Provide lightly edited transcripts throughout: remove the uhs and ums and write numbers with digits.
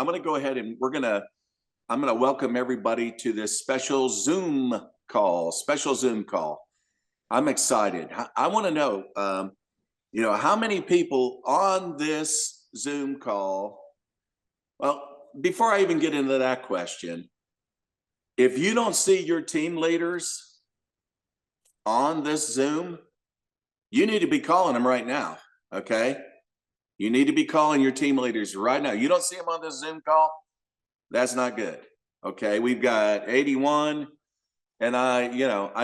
I'm gonna go ahead and I'm gonna welcome everybody to this special Zoom call. I'm excited. I want to know, how many people on this Zoom call? Well, before I even get into that question, if you don't see your team leaders on this Zoom, you need to be calling them right now. Okay. You need to be calling your team leaders right now. You don't see them on this Zoom call? That's not good. Okay. We've got 81, and I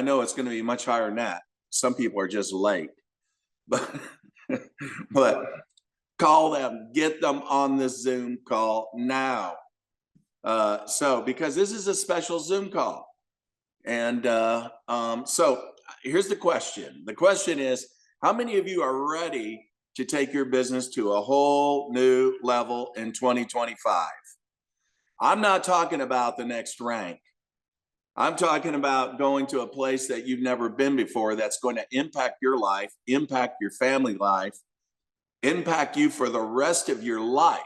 know it's going to be much higher than that. Some people are just late, but, but call them, get them on this Zoom call now. Because this is a special Zoom call. And so here's the question. The question is, how many of you are ready to take your business to a whole new level in 2025? I'm not talking about the next rank. I'm talking about going to a place that you've never been before that's going to impact your life, impact your family life, impact you for the rest of your life.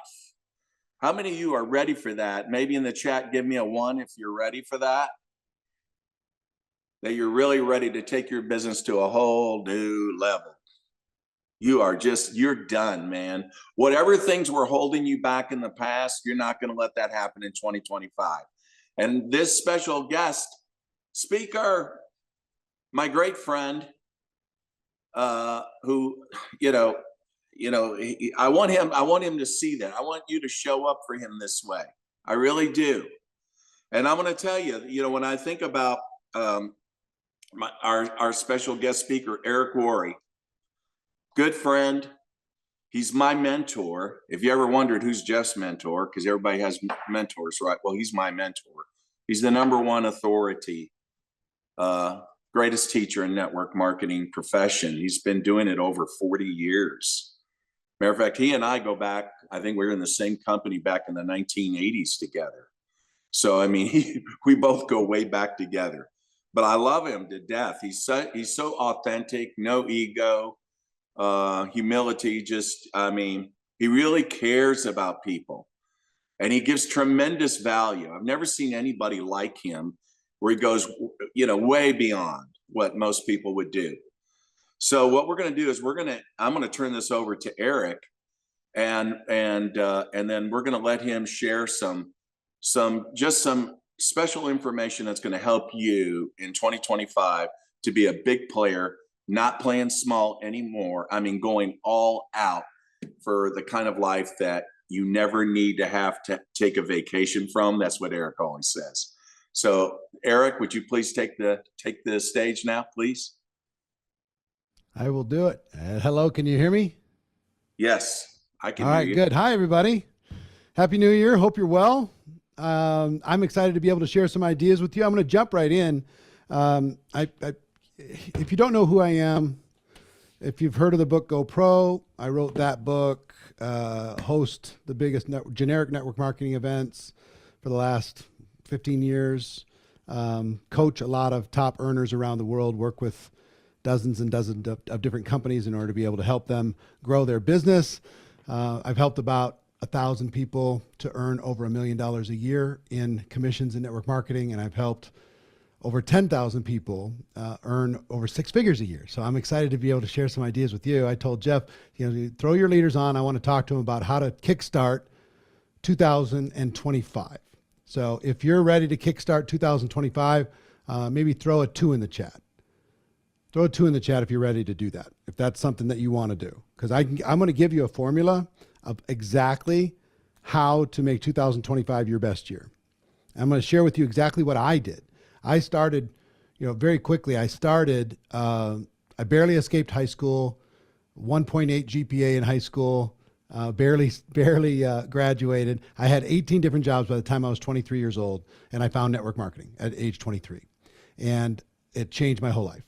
How many of you are ready for that? Maybe in the chat, give me a 1 if you're ready for that. That you're really ready to take your business to a whole new level. You're done, man. Whatever things were holding you back in the past, you're not going to let that happen in 2025. And this special guest speaker, my great friend, who, I want him to see that. I want you to show up for him this way. I really do. And I'm going to tell you, when I think about our special guest speaker, Eric Worre, good friend. He's my mentor. If you ever wondered who's Jeff's mentor, because everybody has mentors, right? Well, he's my mentor. He's the #1 authority, greatest teacher in network marketing profession. He's been doing it over 40 years. Matter of fact, he and I go back, I think we were in the same company back in the 1980s together. So, I mean, we both go way back together. But I love him to death. He's so authentic, no ego, humility. He really cares about people, and he gives tremendous value. I've never seen anybody like him, where he goes, way beyond what most people would do. So what we're going to do is I'm going to turn this over to Eric, and then we're going to let him share some special information that's going to help you in 2025 to be a big player, not playing small anymore. I mean, going all out for the kind of life that you never need to have to take a vacation from. That's what Eric always says. So Eric, would you please take the stage now, please? I will do it. Hello, can you hear me? Yes, I can hear you. All right, good. Hi, everybody. Happy New Year. Hope you're well. I'm excited to be able to share some ideas with you. I'm going to jump right in. If you don't know who I am, if you've heard of the book Go Pro, I wrote that book, host the biggest generic network marketing events for the last 15 years, coach a lot of top earners around the world, work with dozens and dozens of different companies in order to be able to help them grow their business. I've helped about 1,000 people to earn over $1 million a year in commissions in network marketing, and I've helped over 10,000 people earn over 6 figures a year. So I'm excited to be able to share some ideas with you. I told Jeff, throw your leaders on. I want to talk to them about how to kickstart 2025. So if you're ready to kickstart 2025, maybe throw a 2 in the chat. Throw a 2 in the chat if you're ready to do that, if that's something that you want to do. Because I'm going to give you a formula of exactly how to make 2025 your best year. I'm going to share with you exactly what I did. I started, very quickly. I barely escaped high school, 1.8 GPA in high school, barely graduated. I had 18 different jobs by the time I was 23 years old, and I found network marketing at age 23. And it changed my whole life.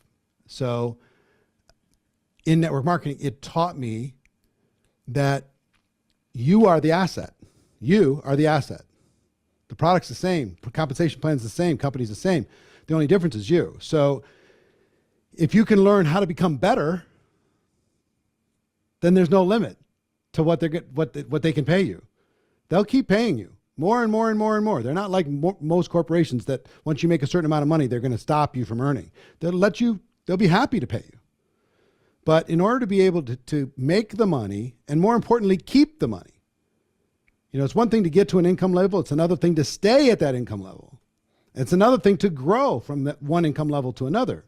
So in network marketing, it taught me that you are the asset. You are the asset. The product's the same. Compensation plan's the same. Company's the same. The only difference is you. So if you can learn how to become better, then there's no limit to what they can pay you. They'll keep paying you. more and more and more and more. They're not like most corporations that once you make a certain amount of money, they're going to stop you from earning. They'll be happy to pay you. But in order to be able to make the money, and more importantly, keep the money, it's one thing to get to an income level. It's another thing to stay at that income level. It's another thing to grow from that one income level to another.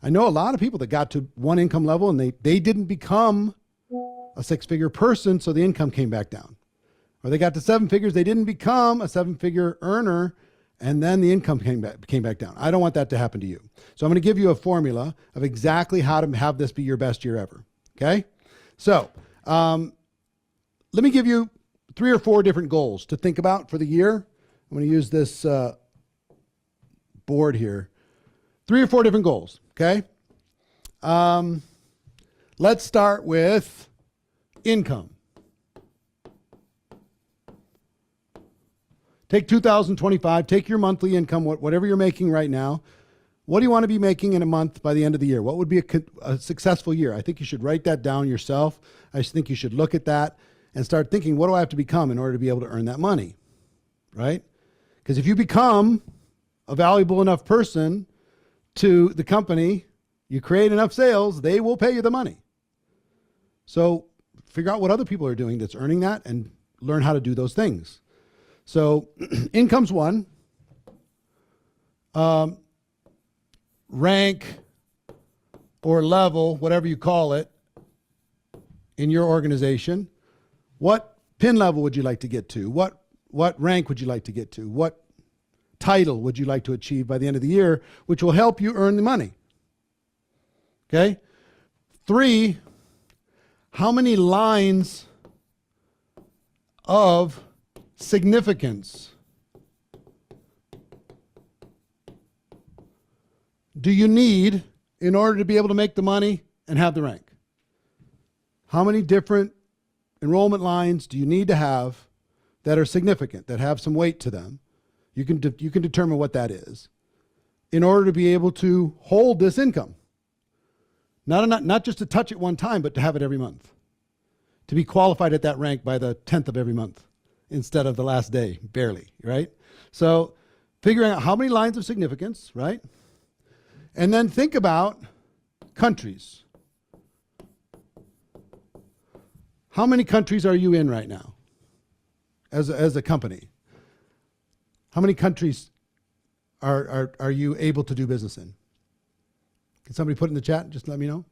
I know a lot of people that got to one income level and they didn't become a six-figure person, so the income came back down. Or they got to seven figures, they didn't become a seven-figure earner, and then the income came back down. I don't want that to happen to you. So I'm going to give you a formula of exactly how to have this be your best year ever. Okay? So let me give you 3 or 4 different goals to think about for the year. I'm going to use this board here. 3 or 4 different goals. Okay? Let's start with income. Take 2025, take your monthly income, whatever you're making right now. What do you want to be making in a month by the end of the year? What would be a successful year? I think you should write that down yourself. I just think you should look at that and start thinking, what do I have to become in order to be able to earn that money? Right? Because if you become a valuable enough person to the company, you create enough sales, they will pay you the money. So figure out what other people are doing that's earning that and learn how to do those things. So income's one. Rank or level, whatever you call it, in your organization. What pin level would you like to get to? What rank would you like to get to? What title would you like to achieve by the end of the year, which will help you earn the money? Okay? 3, how many lines of significance do you need in order to be able to make the money and have the rank? How many different enrollment lines do you need to have that are significant, that have some weight to them? You can determine what that is in order to be able to hold this income. Not just to touch it one time, but to have it every month. To be qualified at that rank by the 10th of every month instead of the last day, barely, right? So figuring out how many lines of significance, right? And then think about countries. How many countries are you in right now as a company? How many countries are you able to do business in? Can somebody put it in the chat? Just let me know.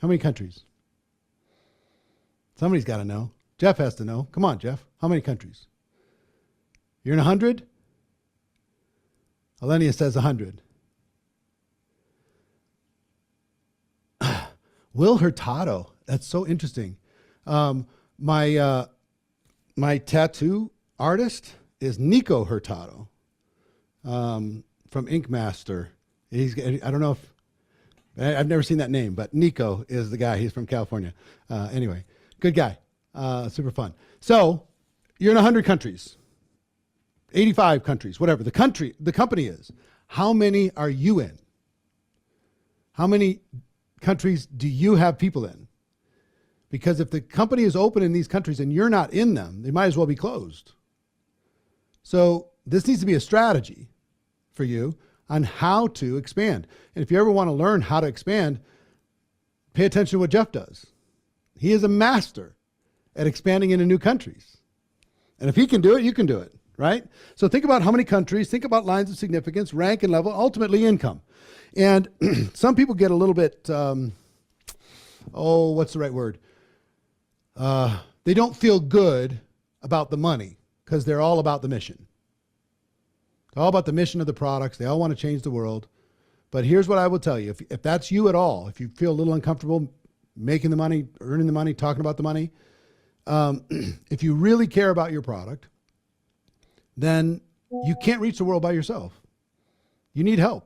How many countries? Somebody's got to know. Jeff has to know. Come on, Jeff. How many countries? You're in 100? Alenia says 100. Will Hurtado. That's so interesting. My tattoo artist is Nico Hurtado from Ink Master. I don't know if I've never seen that name, but Nico is the guy. He's from California. Anyway, good guy. Super fun. So you're in 100 countries, 85 countries, whatever the company is. How many are you in? How many countries do you have people in? Because if the company is open in these countries and you're not in them, they might as well be closed. So this needs to be a strategy for you on how to expand. And if you ever want to learn how to expand, pay attention to what Jeff does. He is a master at expanding into new countries. And if he can do it, you can do it, right? So think about how many countries, think about lines of significance, rank and level, ultimately income. And some people get a little bit, what's the right word? They don't feel good about the money because they're all about the mission. All about the mission of the products. They all want to change the world. But here's what I will tell you. If that's you at all, if you feel a little uncomfortable making the money, earning the money, talking about the money, if you really care about your product, then you can't reach the world by yourself. You need help.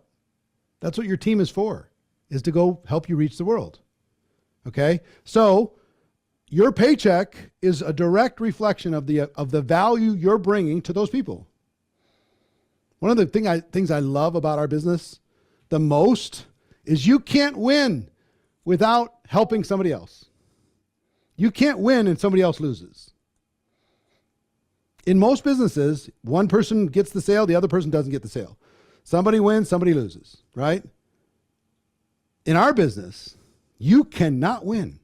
That's what your team is for, is to go help you reach the world. Okay? So your paycheck is a direct reflection of the value you're bringing to those people. One of the things I love about our business the most is you can't win without helping somebody else. You can't win and somebody else loses. In most businesses, one person gets the sale, the other person doesn't get the sale. Somebody wins, somebody loses, right? In our business, you cannot win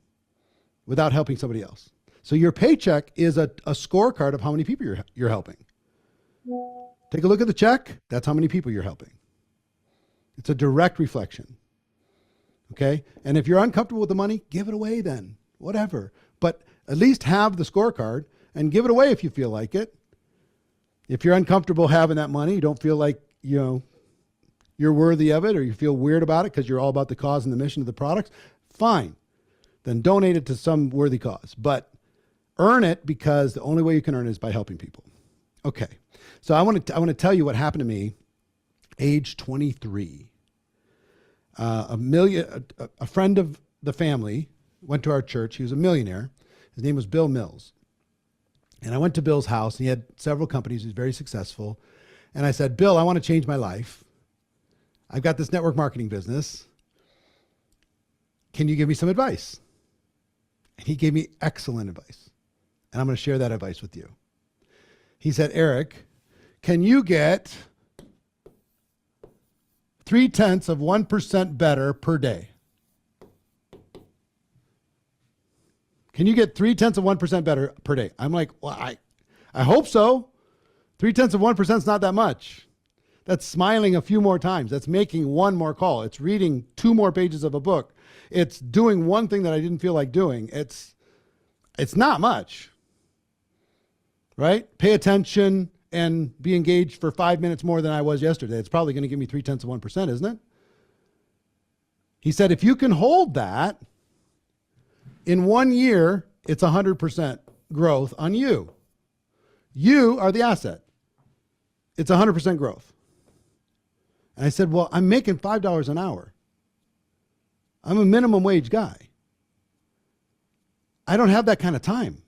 without helping somebody else. So your paycheck is a scorecard of how many people you're helping. Take a look at the check. That's how many people you're helping. It's a direct reflection. Okay? And if you're uncomfortable with the money, give it away then. Whatever. But at least have the scorecard and give it away if you feel like it. If you're uncomfortable having that money, you don't feel like, you're worthy of it, or you feel weird about it because you're all about the cause and the mission of the products, fine. Then donate it to some worthy cause. But earn it, because the only way you can earn it is by helping people. Okay. So I want to tell you what happened to me age 23. A friend of the family went to our church. He was a millionaire. His name was Bill Mills. And I went to Bill's house, and he had several companies. He was very successful. And I said, Bill, I want to change my life. I've got this network marketing business. Can you give me some advice? And he gave me excellent advice. And I'm going to share that advice with you. He said, Eric, can you get 0.3% better per day? Can you get 0.3% better per day? I'm like, well, I hope so. 0.3% is not that much. That's smiling a few more times. That's making one more call. It's reading 2 more pages of a book. It's doing one thing that I didn't feel like doing. It's not much, right? Pay attention and be engaged for 5 minutes more than I was yesterday. It's probably going to give me 0.3%, isn't it? He said, if you can hold that, in 1 year, it's 100% growth on you. You are the asset. It's 100% growth. And I said, well, I'm making $5 an hour. I'm a minimum wage guy. I don't have that kind of time.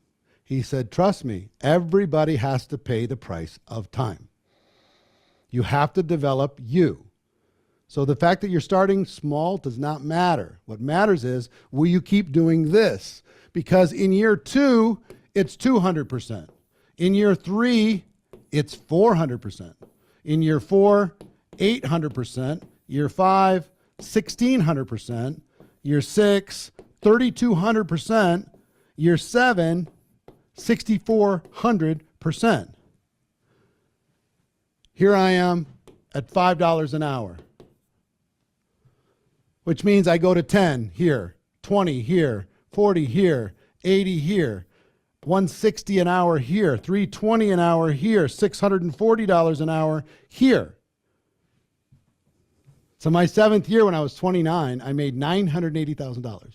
He said, trust me, everybody has to pay the price of time. You have to develop you. So the fact that you're starting small does not matter. What matters is, will you keep doing this? Because in year 2, it's 200%. In year 3, it's 400%. In year 4, 800%. Year 5, 1,600%. Year 6, 3,200%. Year 7, 6,400%. Here I am at $5 an hour, which means I go to 10 here, 20 here, 40 here, 80 here, 160 an hour here, 320 an hour here, $640 an hour here. So my 7th year, when I was 29, I made $980,000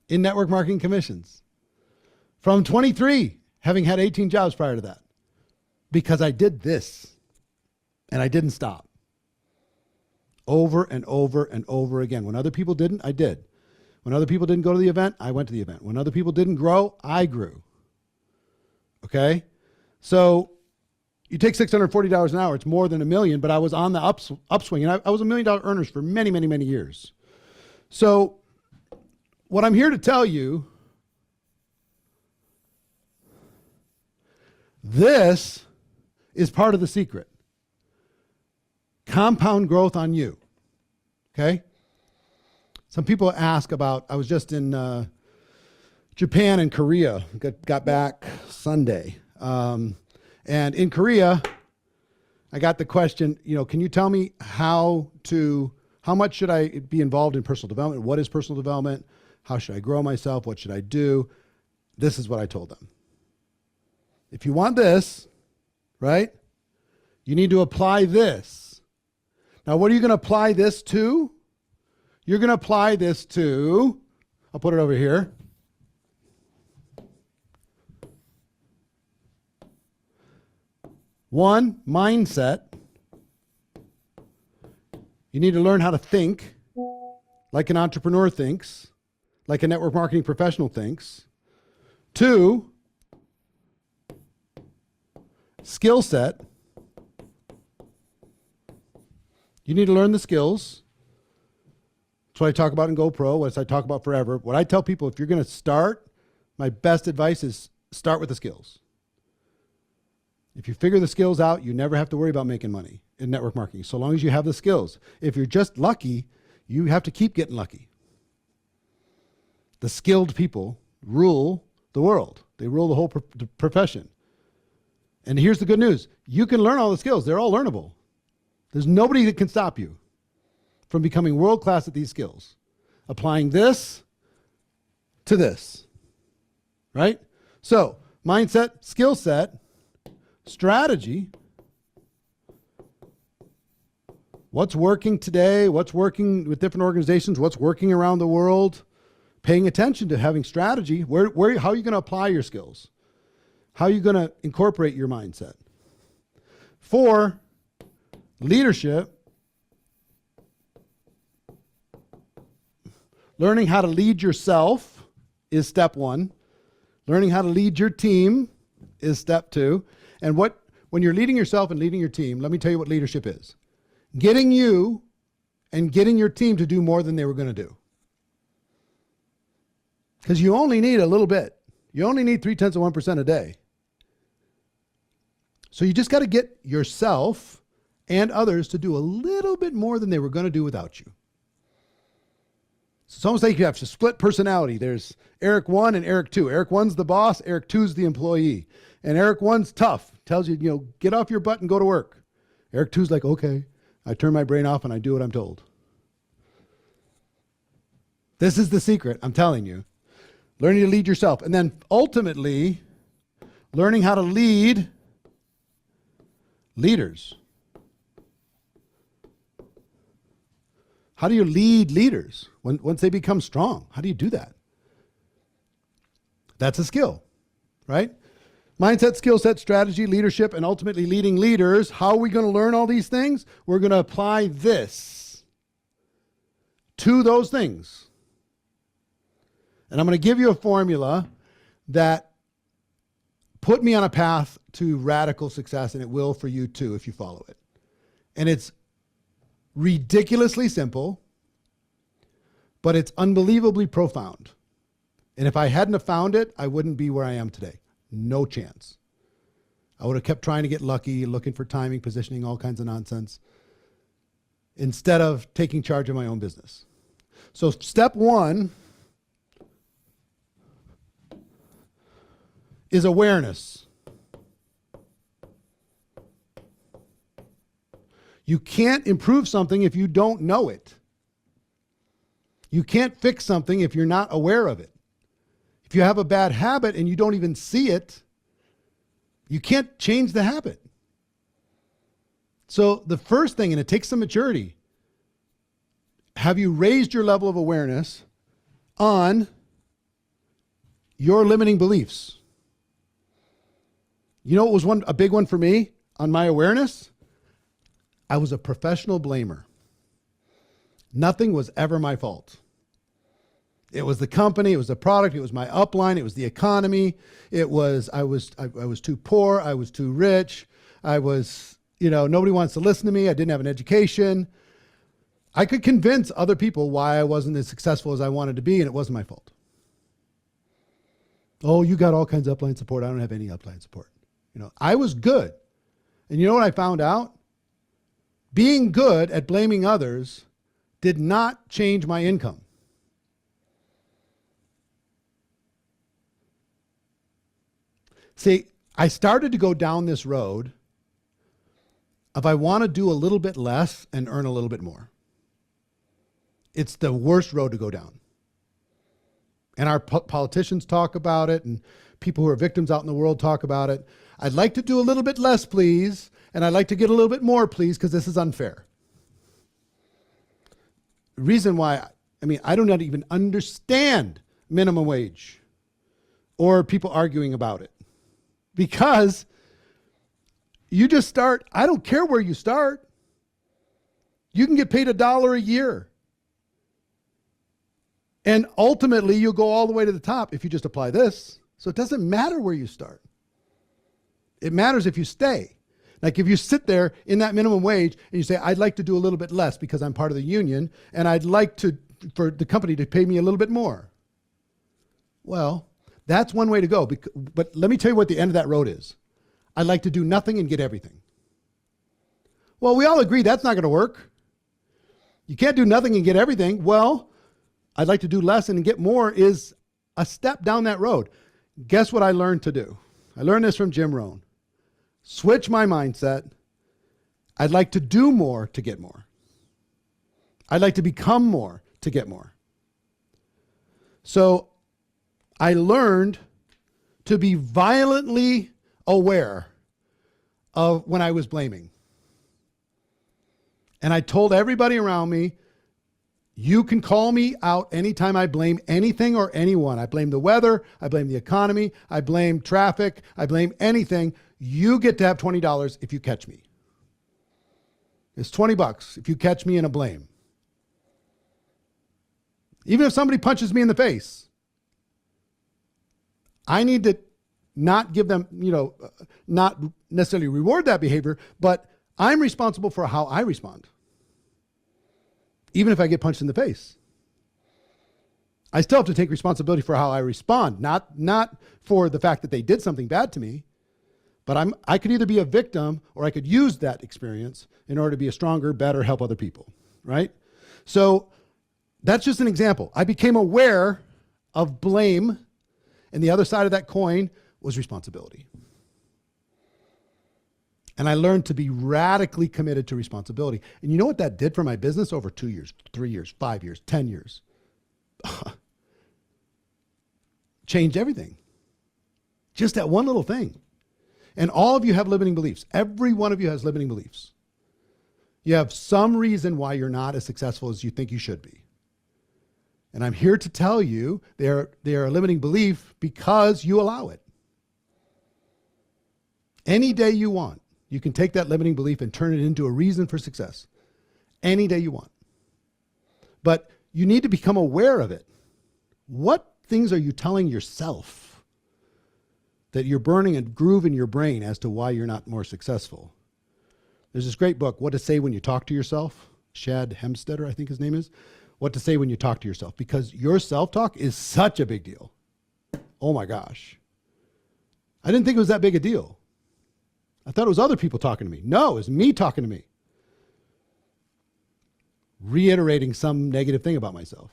in network marketing commissions from 23, having had 18 jobs prior to that, because I did this and I didn't stop. Over and over and over again. When other people didn't, I did. When other people didn't go to the event, I went to the event. When other people didn't grow, I grew. Okay? So you take $640 an hour, it's more than $1 million, but I was on the upswing, and I was $1 million earners for many, many, many years. So what I'm here to tell you, this is part of the secret. Compound growth on you. Okay? Some people ask about, I was just in Japan and Korea, got back Sunday. And in Korea, I got the question, can you tell me how much should I be involved in personal development? What is personal development? How should I grow myself? What should I do? This is what I told them. If you want this, right, you need to apply this. Now, what are you going to apply this to? You're going to apply this to, I'll put it over here. One, mindset. You need to learn how to think like an entrepreneur thinks, like a network marketing professional thinks. 2, skill set. You need to learn the skills. That's what I talk about in GoPro. What I talk about forever. What I tell people, if you're going to start, my best advice is start with the skills. If you figure the skills out, you never have to worry about making money in network marketing, so long as you have the skills. If you're just lucky, you have to keep getting lucky. The skilled people rule the world. They rule the whole profession. And here's the good news. You can learn all the skills. They're all learnable. There's nobody that can stop you from becoming world-class at these skills. Applying this to this, right? So mindset, skill set, strategy. What's working today? What's working with different organizations? What's working around the world? Paying attention to having strategy. How are you going to apply your skills? How are you going to incorporate your mindset? 4, leadership. Learning how to lead yourself is step 1. Learning how to lead your team is step 2. And when you're leading yourself and leading your team, let me tell you what leadership is. Getting you and getting your team to do more than they were going to do. Because you only need a little bit. You only need 0.3% a day. So you just got to get yourself and others to do a little bit more than they were going to do without you. So it's almost like you have to split personality. There's Eric 1 and Eric 2. Eric 1's the boss. Eric 2's the employee. And Eric 1's tough. Tells you, get off your butt and go to work. Eric 2's like, okay, I turn my brain off and I do what I'm told. This is the secret, I'm telling you. Learning to lead yourself. And then ultimately, learning how to lead leaders. How do you lead leaders once they become strong? How do you do that? That's a skill, right? Mindset, skill set, strategy, leadership, and ultimately leading leaders. How are we going to learn all these things? We're going to apply this to those things. And I'm going to give you a formula that put me on a path to radical success, and it will for you too if you follow it. And it's ridiculously simple, but it's unbelievably profound. And if I hadn't have found it, I wouldn't be where I am today. No chance. I would have kept trying to get lucky, looking for timing, positioning, all kinds of nonsense, instead of taking charge of my own business. So step 1 is awareness. You can't improve something if you don't know it. You can't fix something if you're not aware of it. If you have a bad habit and you don't even see it, you can't change the habit. So the first thing, and it takes some maturity, have you raised your level of awareness on your limiting beliefs? You know what was a big one for me on my awareness? I was a professional blamer. Nothing was ever my fault. It was the company, it was the product, it was my upline, it was the economy. It was, I was too poor, I was too rich. Nobody wants to listen to me. I didn't have an education. I could convince other people why I wasn't as successful as I wanted to be, and it wasn't my fault. Oh, you got all kinds of upline support. I don't have any upline support. I was good. And you know what I found out? Being good at blaming others did not change my income. See, I started to go down this road of I want to do a little bit less and earn a little bit more. It's the worst road to go down. And our politicians talk about it, and people who are victims out in the world talk about it. I'd like to do a little bit less, please, and I'd like to get a little bit more, please, because this is unfair. The reason why, I do not even understand minimum wage or people arguing about it. Because you just start, I don't care where you start. You can get paid $1 a year. And ultimately, you'll go all the way to the top if you just apply this. So it doesn't matter where you start. It matters if you stay. Like if you sit there in that minimum wage and you say, I'd like to do a little bit less because I'm part of the union, and I'd like to for the company to pay me a little bit more. Well, that's one way to go. But let me tell you what the end of that road is. I'd like to do nothing and get everything. Well, we all agree that's not going to work. You can't do nothing and get everything. Well, I'd like to do less and get more is a step down that road. Guess what I learned to do? I learned this from Jim Rohn. Switch my mindset. I'd like to do more to get more. I'd like to become more to get more. So I learned to be violently aware of when I was blaming. And I told everybody around me, you can call me out anytime I blame anything or anyone. I blame the weather. I blame the economy. I blame traffic. I blame anything. You get to have $20 if you catch me. It's $20 if you catch me in a blame. Even if somebody punches me in the face, I need to not give them, not necessarily reward that behavior, but I'm responsible for how I respond. Even if I get punched in the face, I still have to take responsibility for how I respond, not for the fact that they did something bad to me, but I could either be a victim or I could use that experience in order to be a stronger, better, help other people, right? So that's just an example. I became aware of blame, and the other side of that coin was responsibility. And I learned to be radically committed to responsibility. And you know what that did for my business over 2 years, 3 years, 5 years, 10 years? Changed everything. Just that one little thing. And all of you have limiting beliefs. Every one of you has limiting beliefs. You have some reason why you're not as successful as you think you should be. And I'm here to tell you they are a limiting belief because you allow it. Any day you want, you can take that limiting belief and turn it into a reason for success. Any day you want. But you need to become aware of it. What things are you telling yourself that you're burning a groove in your brain as to why you're not more successful? There's this great book, What to Say When You Talk to Yourself. Shad Hemstetter, I think his name is. What to Say When You Talk to Yourself. Because your self-talk is such a big deal. Oh my gosh. I didn't think it was that big a deal. I thought it was other people talking to me. No, it was me talking to me. Reiterating some negative thing about myself.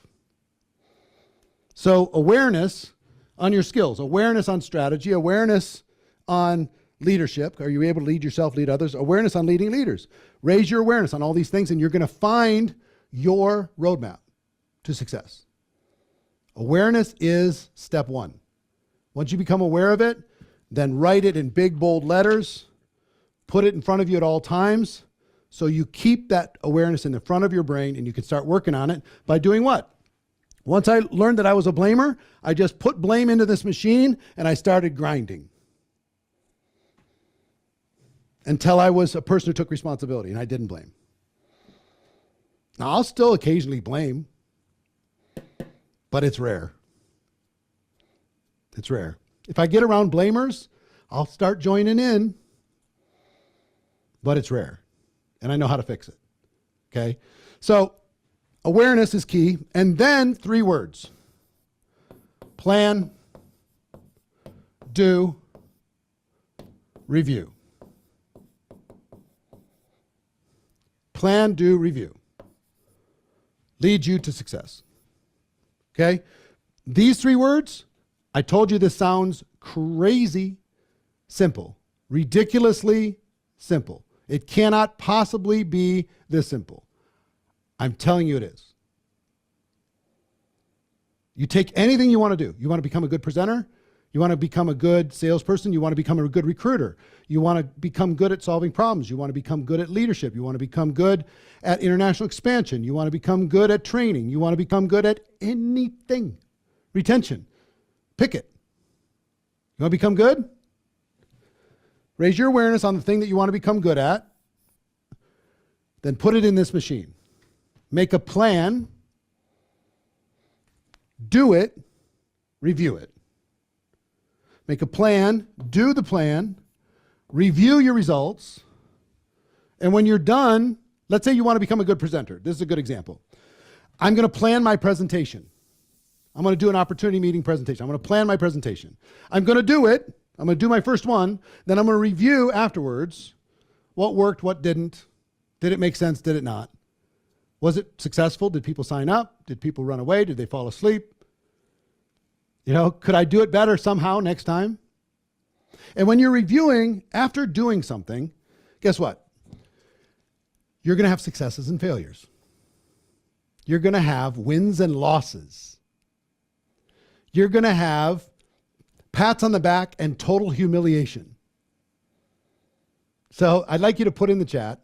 So awareness on your skills, awareness on strategy, awareness on leadership. Are you able to lead yourself, lead others? Awareness on leading leaders. Raise your awareness on all these things and you're going to find your roadmap to success. Awareness is step one. Once you become aware of it, then write it in big, bold letters. Put it in front of you at all times so you keep that awareness in the front of your brain and you can start working on it by doing what? Once I learned that I was a blamer, I just put blame into this machine and I started grinding until I was a person who took responsibility and I didn't blame. Now, I'll still occasionally blame, but it's rare. It's rare. If I get around blamers, I'll start joining in. But it's rare, and I know how to fix it, okay? So awareness is key, and then 3 words. Plan, do, review. Plan, do, review. Leads you to success, okay? These 3 words, I told you this sounds crazy simple, ridiculously simple. It cannot possibly be this simple. I'm telling you it is. You take anything you want to do. You want to become a good presenter? You want to become a good salesperson? You want to become a good recruiter? You want to become good at solving problems? You want to become good at leadership? You want to become good at international expansion? You want to become good at training? You want to become good at anything? Retention. Pick it. You want to become good? Raise your awareness on the thing that you want to become good at. Then put it in this machine. Make a plan. Do it. Review it. Make a plan. Do the plan. Review your results. And when you're done, let's say you want to become a good presenter. This is a good example. I'm going to plan my presentation. I'm going to do an opportunity meeting presentation. I'm going to plan my presentation. I'm going to do it. I'm going to do my first one. Then I'm going to review afterwards what worked, what didn't. Did it make sense? Did it not? Was it successful? Did people sign up? Did people run away? Did they fall asleep? Could I do it better somehow next time? And when you're reviewing after doing something, guess what? You're going to have successes and failures. You're going to have wins and losses. You're going to have pats on the back and total humiliation. So I'd like you to put in the chat,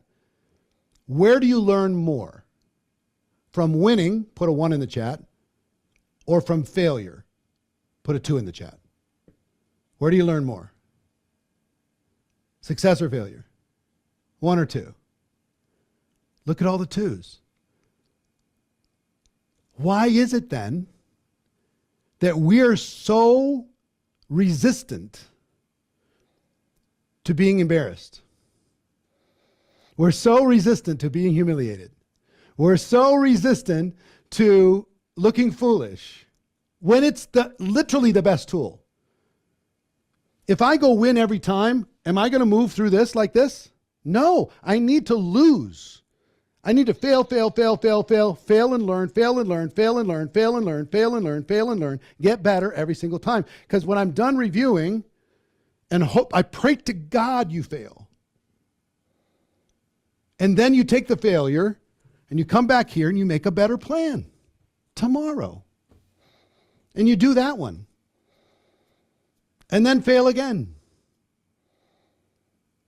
where do you learn more? From winning, put a 1 in the chat, or from failure, put a 2 in the chat. Where do you learn more? Success or failure? 1 or 2? Look at all the 2s. Why is it then that we are so resistant to being embarrassed? We're so resistant to being humiliated. We're so resistant to looking foolish when it's literally the best tool. If I go win every time, am I going to move through this like this? No, I need to lose. I need to fail and learn, fail and learn, fail and learn, fail and learn, fail and learn, fail and learn, get better every single time. Because when I'm done reviewing, and I pray to God you fail. And then you take the failure and you come back here and you make a better plan tomorrow. And you do that one. And then fail again.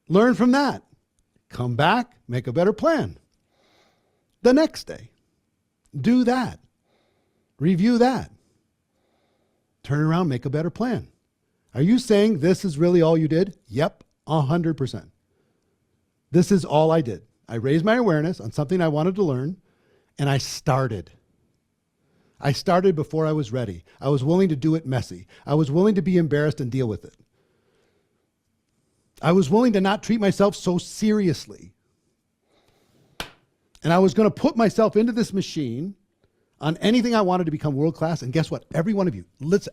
Learn from that. Come back, make a better plan. The next day, do that. Review that. Turn around, make a better plan. Are you saying this is really all you did? Yep, 100%. This is all I did. I raised my awareness on something I wanted to learn, and I started. I started before I was ready. I was willing to do it messy. I was willing to be embarrassed and deal with it. I was willing to not treat myself so seriously. And I was going to put myself into this machine on anything I wanted to become world-class. And guess what? Every one of you,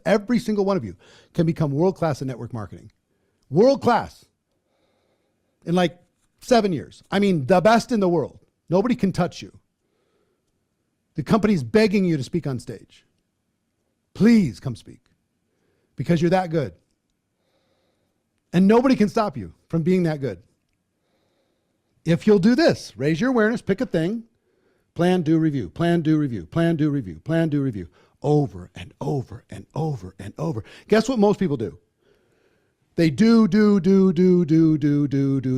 every single one of you can become world-class in network marketing. World-class. In like 7 years. I mean, the best in the world. Nobody can touch you. The company's begging you to speak on stage. Please come speak. Because you're that good. And nobody can stop you from being that good. If you'll do this, raise your awareness, pick a thing, plan, do, review, plan, do, review, plan, do, review, plan, do, review, over and over and over and over. Guess what most people do? They do.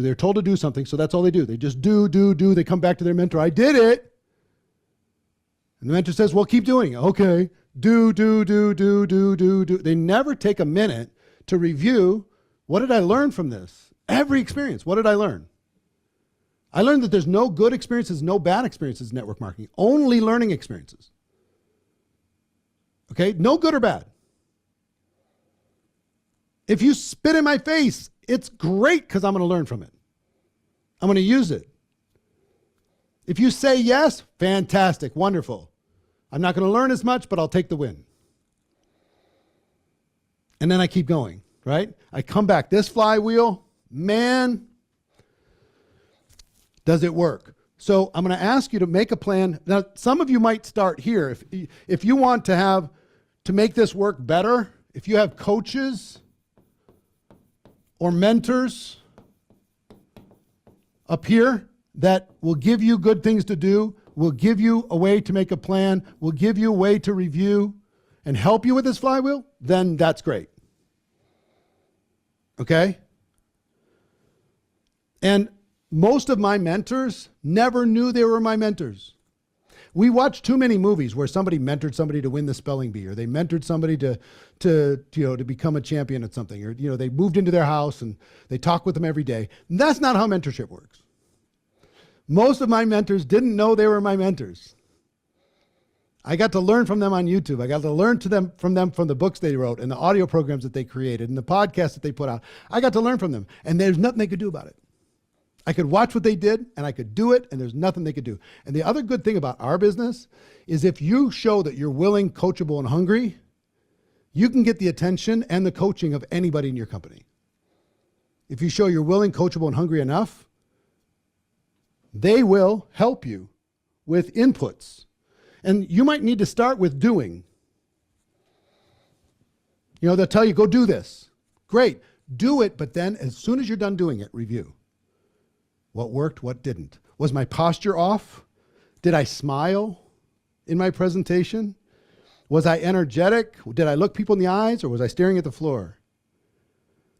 They're told to do something, so that's all they do. They just do. They come back to their mentor. I did it. And the mentor says, well, keep doing it. Okay. Do. They never take a minute to review, what did I learn from this? Every experience, what did I learn? I learned that there's no good experiences, no bad experiences in network marketing, only learning experiences. Okay, no good or bad. If you spit in my face, it's great because I'm going to learn from it. I'm going to use it. If you say yes, fantastic, wonderful. I'm not going to learn as much, but I'll take the win. And then I keep going, right? I come back. This flywheel, man, does it work? So I'm going to ask you to make a plan. Now, some of you might start here. If you want to make this work better, if you have coaches or mentors up here that will give you good things to do, will give you a way to make a plan, will give you a way to review and help you with this flywheel, then that's great. Okay? And most of my mentors never knew they were my mentors. We watch too many movies where somebody mentored somebody to win the spelling bee, or they mentored somebody to become a champion at something, or they moved into their house and they talk with them every day. And that's not how mentorship works. Most of my mentors didn't know they were my mentors. I got to learn from them on YouTube. I got to learn from them from the books they wrote and the audio programs that they created and the podcasts that they put out. I got to learn from them, and there's nothing they could do about it. I could watch what they did and I could do it, and there's nothing they could do. And the other good thing about our business is if you show that you're willing, coachable, and hungry, you can get the attention and the coaching of anybody in your company. If you show you're willing, coachable, and hungry enough, they will help you with inputs. And you might need to start with doing. You know, they'll tell you, go do this. Great. Do it, but then as soon as you're done doing it, review. What worked, what didn't? Was my posture off? Did I smile in my presentation? Was I energetic? Did I look people in the eyes, or was I staring at the floor?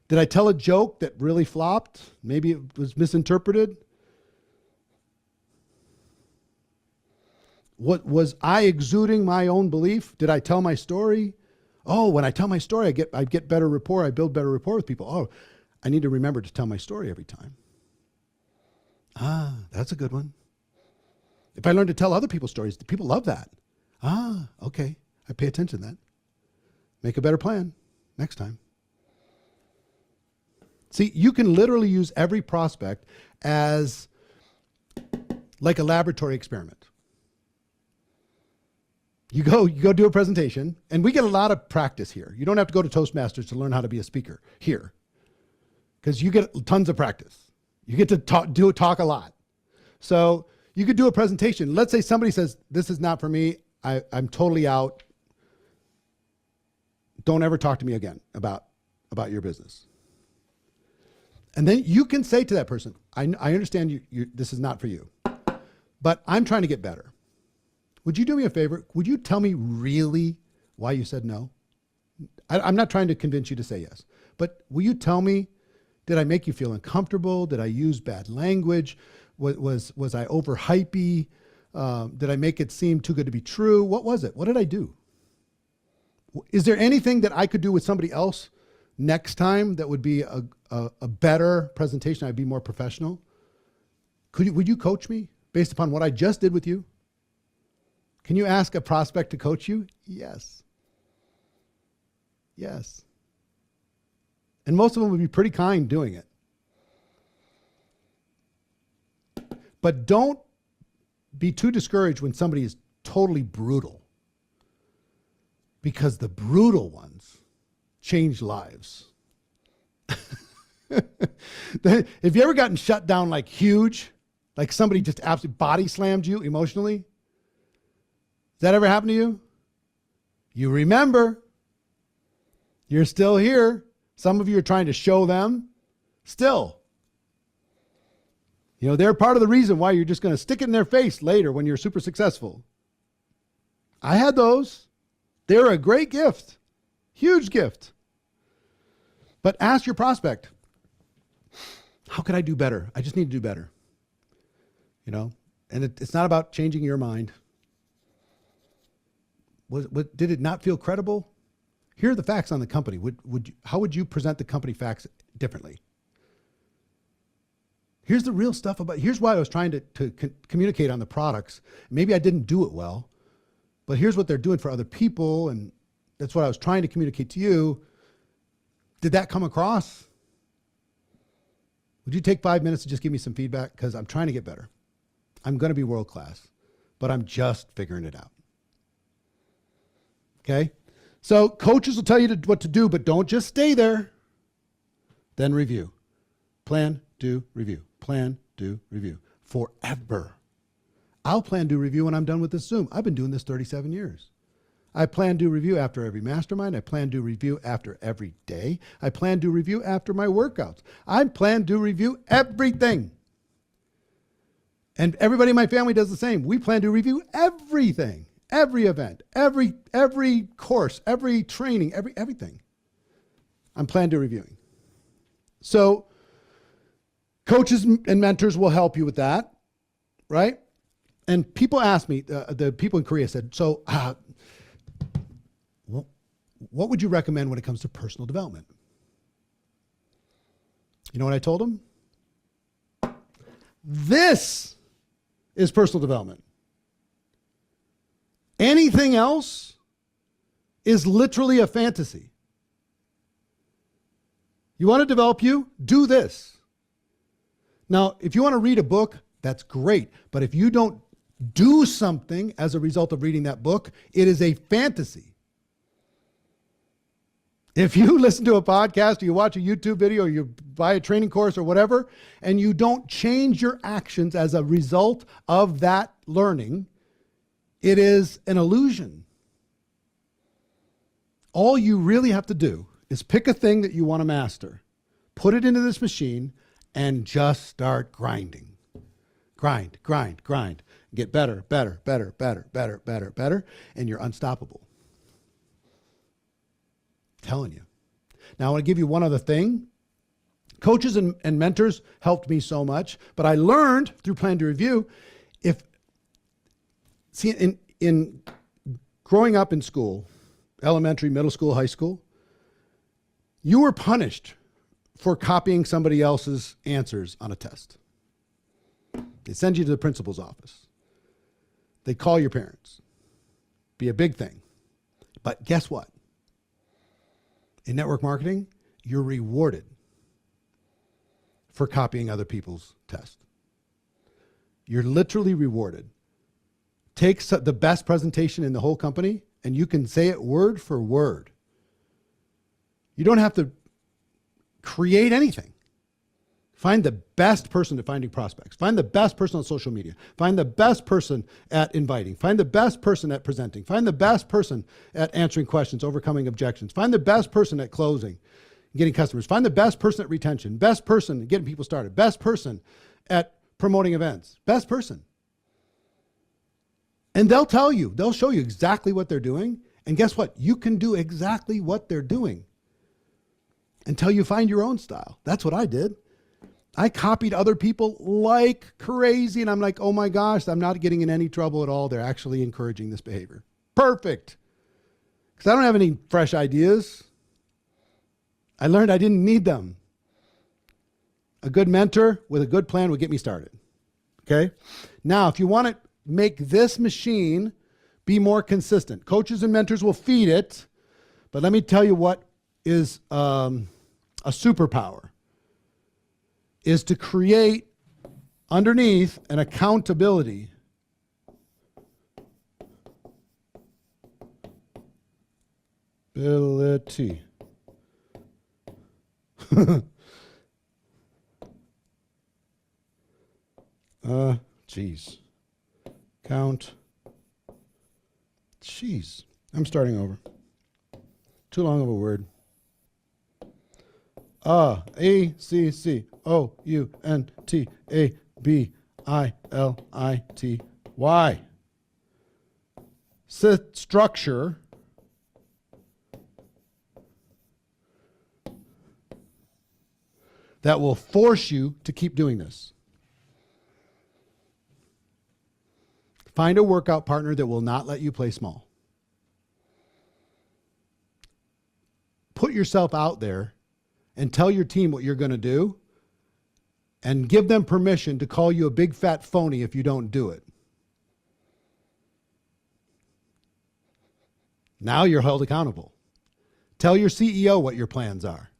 Did I tell a joke that really flopped? Maybe it was misinterpreted. What was I exuding my own belief? Did I tell my story? Oh, when I tell my story, I get better rapport. I build better rapport with people. Oh, I need to remember to tell my story every time. Ah, that's a good one. If I learn to tell other people's stories, people love that. Ah, okay. I pay attention to that. Make a better plan next time. See, you can literally use every prospect as like a laboratory experiment. You go do a presentation, and we get a lot of practice here. You don't have to go to Toastmasters to learn how to be a speaker here, because you get tons of practice. You get to talk a lot. So you could do a presentation. Let's say somebody says, this is not for me. I'm totally out. Don't ever talk to me again about your business. And then you can say to that person, I understand this is not for you, but I'm trying to get better. Would you do me a favor? Would you tell me really why you said no? I'm not trying to convince you to say yes, but will you tell me, did I make you feel uncomfortable? Did I use bad language? Was I overhypey? Did I make it seem too good to be true? What was it? What did I do? Is there anything that I could do with somebody else next time that would be a better presentation? I'd be more professional. Would you coach me based upon what I just did with you? Can you ask a prospect to coach you? Yes. Yes. And most of them would be pretty kind doing it. But don't be too discouraged when somebody is totally brutal, because the brutal ones change lives. Have you ever gotten shut down like huge? Like somebody just absolutely body slammed you emotionally? Has that ever happened to you? You remember. You're still here. Some of you are trying to show them still. You know, they're part of the reason why you're just going to stick it in their face later when you're super successful. I had those. They're a great gift. Huge gift. But ask your prospect, how can I do better? I just need to do better. You know, and it's not about changing your mind. Did it not feel credible? Here are the facts on the company. How would you present the company facts differently? Here's the real stuff here's why I was trying to communicate on the products. Maybe I didn't do it well, but here's what they're doing for other people, and that's what I was trying to communicate to you. Did that come across? Would you take 5 minutes to just give me some feedback? Because I'm trying to get better. I'm going to be world class, but I'm just figuring it out. Okay? So coaches will tell you what to do, but don't just stay there. Then review. Plan, do, review. Plan, do, review. Forever. I'll plan, do, review when I'm done with this Zoom. I've been doing this 37 years. I plan, do, review after every mastermind. I plan, do, review after every day. I plan, do, review after my workouts. I plan, do, review everything. And everybody in my family does the same. We plan to review everything. Every event, every course, every training, everything. I'm planning to reviewing. So coaches and mentors will help you with that, right? And people ask me, the people in Korea said, so what would you recommend when it comes to personal development? You know what I told them? This is personal development. Anything else is literally a fantasy. You want to develop you? Do this. Now, if you want to read a book, that's great. But if you don't do something as a result of reading that book, it is a fantasy. If you listen to a podcast or you watch a YouTube video or you buy a training course or whatever, and you don't change your actions as a result of that learning, it is an illusion. All you really have to do is pick a thing that you want to master, put it into this machine, and just start grinding. Grind, grind, grind. Get better, better, better, better, better, better, better, and you're unstoppable. Telling you. Now, I want to give you one other thing. Coaches and mentors helped me so much, but I learned through Plan to Review, in growing up in school, elementary, middle school, high school, you were punished for copying somebody else's answers on a test. They send you to the principal's office. They call your parents. Be a big thing. But guess what? In network marketing, you're rewarded for copying other people's tests. You're literally rewarded. Take the best presentation in the whole company, and you can say it word for word. You don't have to create anything. Find the best person at finding prospects. Find the best person on social media. Find the best person at inviting. Find the best person at presenting. Find the best person at answering questions, overcoming objections. Find the best person at closing, getting customers. Find the best person at retention. Best person at getting people started. Best person at promoting events. Best person. And they'll tell you, they'll show you exactly what they're doing. And guess what? You can do exactly what they're doing until you find your own style. That's what I did. I copied other people like crazy, and I'm like, oh my gosh, I'm not getting in any trouble at all. They're actually encouraging this behavior. Perfect. Because I don't have any fresh ideas. I learned I didn't need them. A good mentor with a good plan would get me started. Okay? Now, if you want to make this machine be more consistent, coaches and mentors will feed it, but let me tell you what is a superpower. Is to create underneath an accountability. Ability. Geez. Count. Jeez. I'm starting over. Too long of a word. A-C-C-O-U-N-T-A-B-I-L-I-T-Y. Structure that will force you to keep doing this. Find a workout partner that will not let you play small. Put yourself out there and tell your team what you're going to do and give them permission to call you a big fat phony if you don't do it. Now you're held accountable. Tell your CEO what your plans are.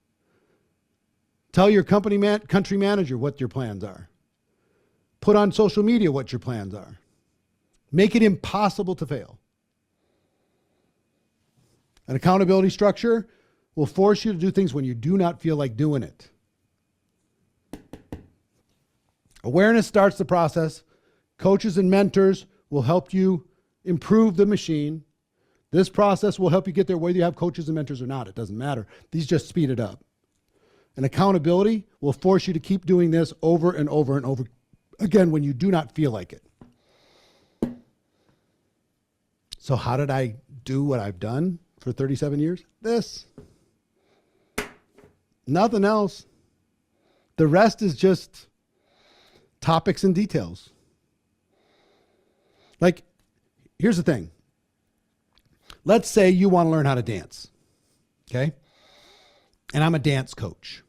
Tell your country manager what your plans are. Put on social media what your plans are. Make it impossible to fail. An accountability structure will force you to do things when you do not feel like doing it. Awareness starts the process. Coaches and mentors will help you improve the machine. This process will help you get there whether you have coaches and mentors or not. It doesn't matter. These just speed it up. And accountability will force you to keep doing this over and over and over again when you do not feel like it. So how did I do what I've done for 37 years? This. Nothing else. The rest is just topics and details. Like, here's the thing. Let's say you want to learn how to dance. Okay? And I'm a dance coach.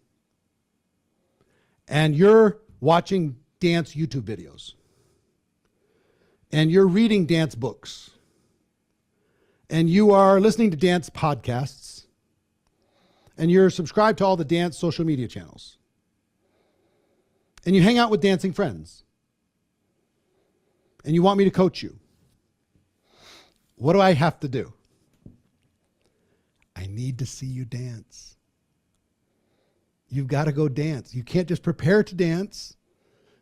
And you're watching dance YouTube videos. And you're reading dance books. And you are listening to dance podcasts. And you're subscribed to all the dance social media channels. and you hang out with dancing friends, and you want me to coach you, what do I have to do? I need to see you dance. You've got to go dance. You can't just prepare to dance.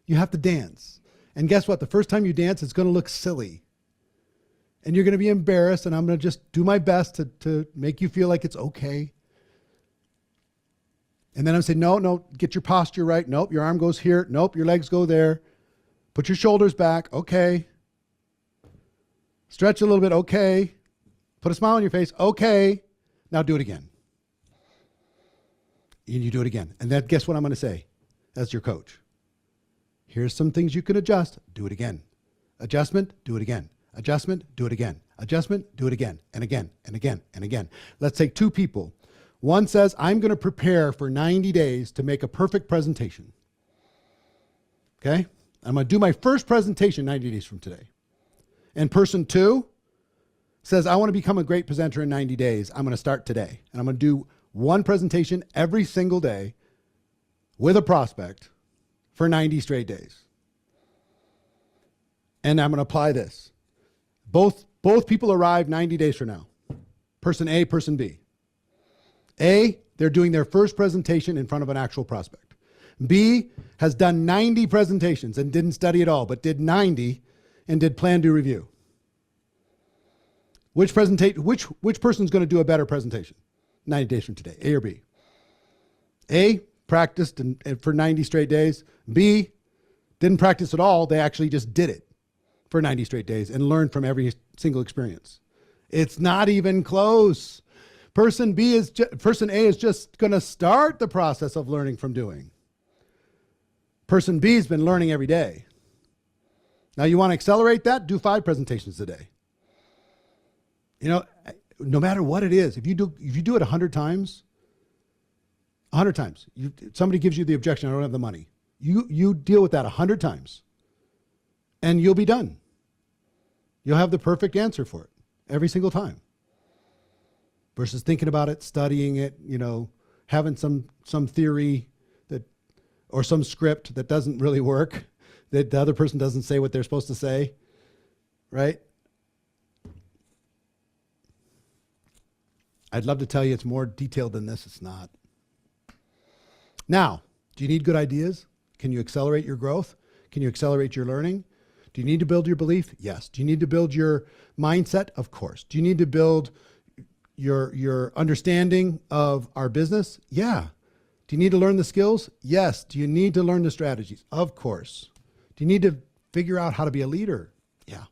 You have to dance. And guess what? The first time you dance, it's going to look silly. And you're going to be embarrassed, and I'm going to just do my best to make you feel like it's okay. And then I'm saying, no, get your posture right. Nope, your arm goes here. Nope, your legs go there. Put your shoulders back. Okay. Stretch a little bit. Okay. Put a smile on your face. Okay. Now do it again. And you do it again. And then guess what I'm going to say as your coach? Here's some things you can adjust. Do it again. Adjustment, do it again. Adjustment, do it again. Adjustment, do it again and again and again and again. Let's take two people. One says, I'm going to prepare for 90 days to make a perfect presentation. Okay? I'm going to do my first presentation 90 days from today. And person two says, I want to become a great presenter in 90 days. I'm going to start today. And I'm going to do one presentation every single day with a prospect for 90 straight days. And I'm going to apply this. Both people arrive 90 days from now. Person A, person B. A, they're doing their first presentation in front of an actual prospect. B has done 90 presentations and didn't study at all, but did 90 and did plan, do, review. Which person's going to do a better presentation 90 days from today, A or B? A, practiced for 90 straight days. B, didn't practice at all. They actually just did it for 90 straight days and learned from every single experience. It's not even close. Person A is just going to start the process of learning from doing. Person B has been learning every day. Now you want to accelerate that? Do 5 presentations a day. You know, no matter what it is, if you do it 100 times, somebody gives you the objection, I don't have the money. You deal with that 100 times and you'll be done. You'll have the perfect answer for it every single time. Versus thinking about it, studying it, having some theory or some script that doesn't really work, that the other person doesn't say what they're supposed to say, right? I'd love to tell you it's more detailed than this. It's not. Now, do you need good ideas? Can you accelerate your growth? Can you accelerate your learning? Do you need to build your belief? Yes. Do you need to build your mindset? Of course. Do you need to build your understanding of our business? Yeah. Do you need to learn the skills? Yes. Do you need to learn the strategies? Of course. Do you need to figure out how to be a leader? Yeah.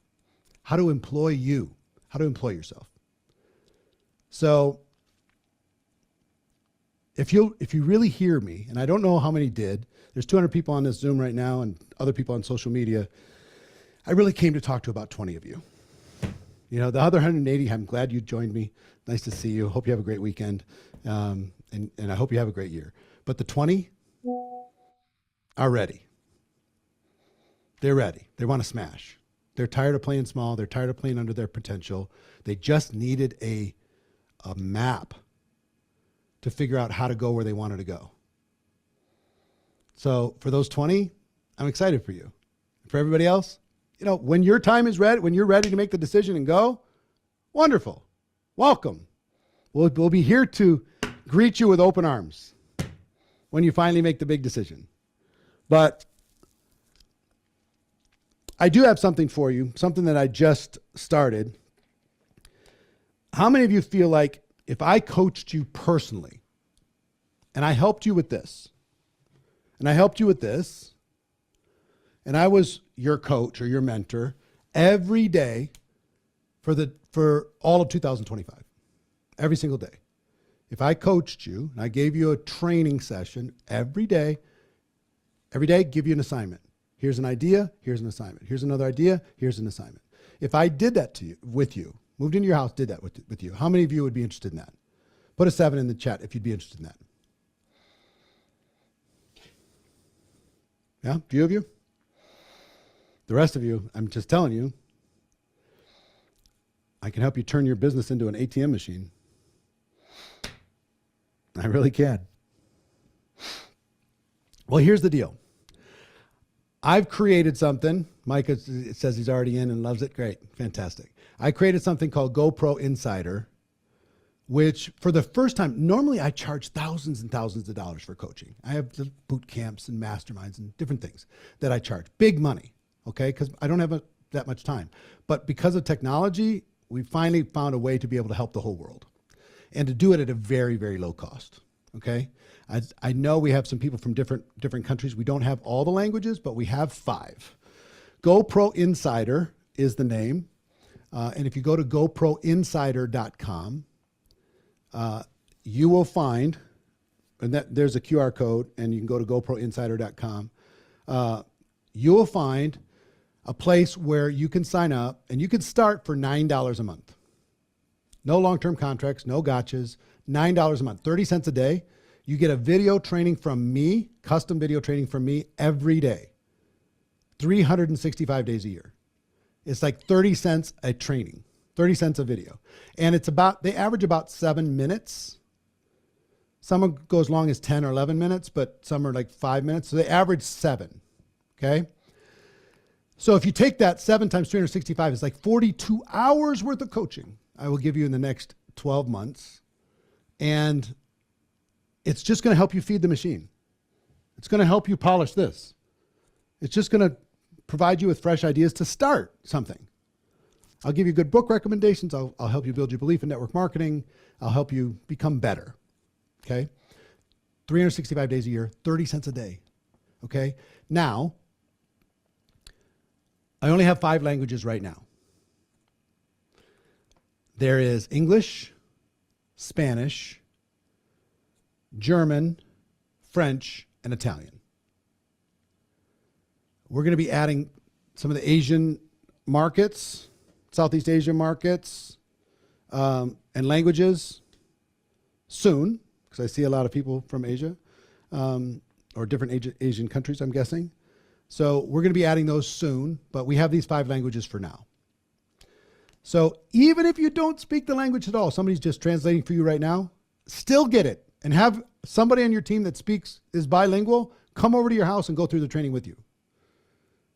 How to employ you? How to employ yourself? So if you really hear me, and I don't know how many did, there's 200 people on this Zoom right now and other people on social media. I really came to talk to about 20 of you. The other 180, I'm glad you joined me. Nice to see you. Hope you have a great weekend. And I hope you have a great year. But the 20 are ready. They're ready. They want to smash. They're tired of playing small. They're tired of playing under their potential. They just needed a map to figure out how to go where they wanted to go. So for those 20, I'm excited for you. For everybody else, when your time is ready, when you're ready to make the decision and go, wonderful. Welcome. We'll be here to greet you with open arms when you finally make the big decision. But I do have something for you, something that I just started. How many of you feel like if I coached you personally and I helped you with this, and I helped you with this, and I was your coach or your mentor every day for all of 2025, every single day. If I coached you and I gave you a training session every day, give you an assignment. Here's an idea, here's an assignment. Here's another idea, here's an assignment. If I did that with you, moved into your house, did that with you, how many of you would be interested in that? Put a 7 in the chat if you'd be interested in that. Yeah, a few of you? The rest of you, I'm just telling you, I can help you turn your business into an ATM machine. I really can. Well, here's the deal. I've created something. Mike says he's already in and loves it. Great. Fantastic. I created something called GoPro Insider, which for the first time, normally I charge thousands and thousands of dollars for coaching. I have the boot camps and masterminds and different things that I charge. Big money, okay? Because I don't have that much time. But because of technology, we finally found a way to be able to help the whole world and to do it at a very, very low cost, okay? I know we have some people from different countries. We don't have all the languages, but we have 5. GoPro Insider is the name. And if you go to GoProInsider.com, you will find, and there's a QR code, and you can go to GoProInsider.com. You will find a place where you can sign up, and you can start for $9 a month. No long-term contracts, no gotchas, $9 a month, 30 cents a day. You get a video training from me, custom video training from me every day, 365 days a year. It's like 30 cents a training, 30 cents a video. And they average about 7 minutes. Some go as long as 10 or 11 minutes, but some are like 5 minutes. So they average 7, okay? So if you take that 7 times 365, it's like 42 hours worth of coaching I will give you in the next 12 months. And it's just going to help you feed the machine. It's going to help you polish this. It's just going to provide you with fresh ideas to start something. I'll give you good book recommendations. I'll help you build your belief in network marketing. I'll help you become better. Okay. 365 days a year, 30 cents a day. Okay. Now, I only have 5 languages right now. There is English, Spanish, German, French, and Italian. We're going to be adding some of the Asian markets, Southeast Asia markets, and languages soon, because I see a lot of people from Asia, or different Asian countries, I'm guessing. So we're going to be adding those soon, but we have these 5 languages for now. So even if you don't speak the language at all, somebody's just translating for you right now, still get it. And have somebody on your team that is bilingual, come over to your house and go through the training with you.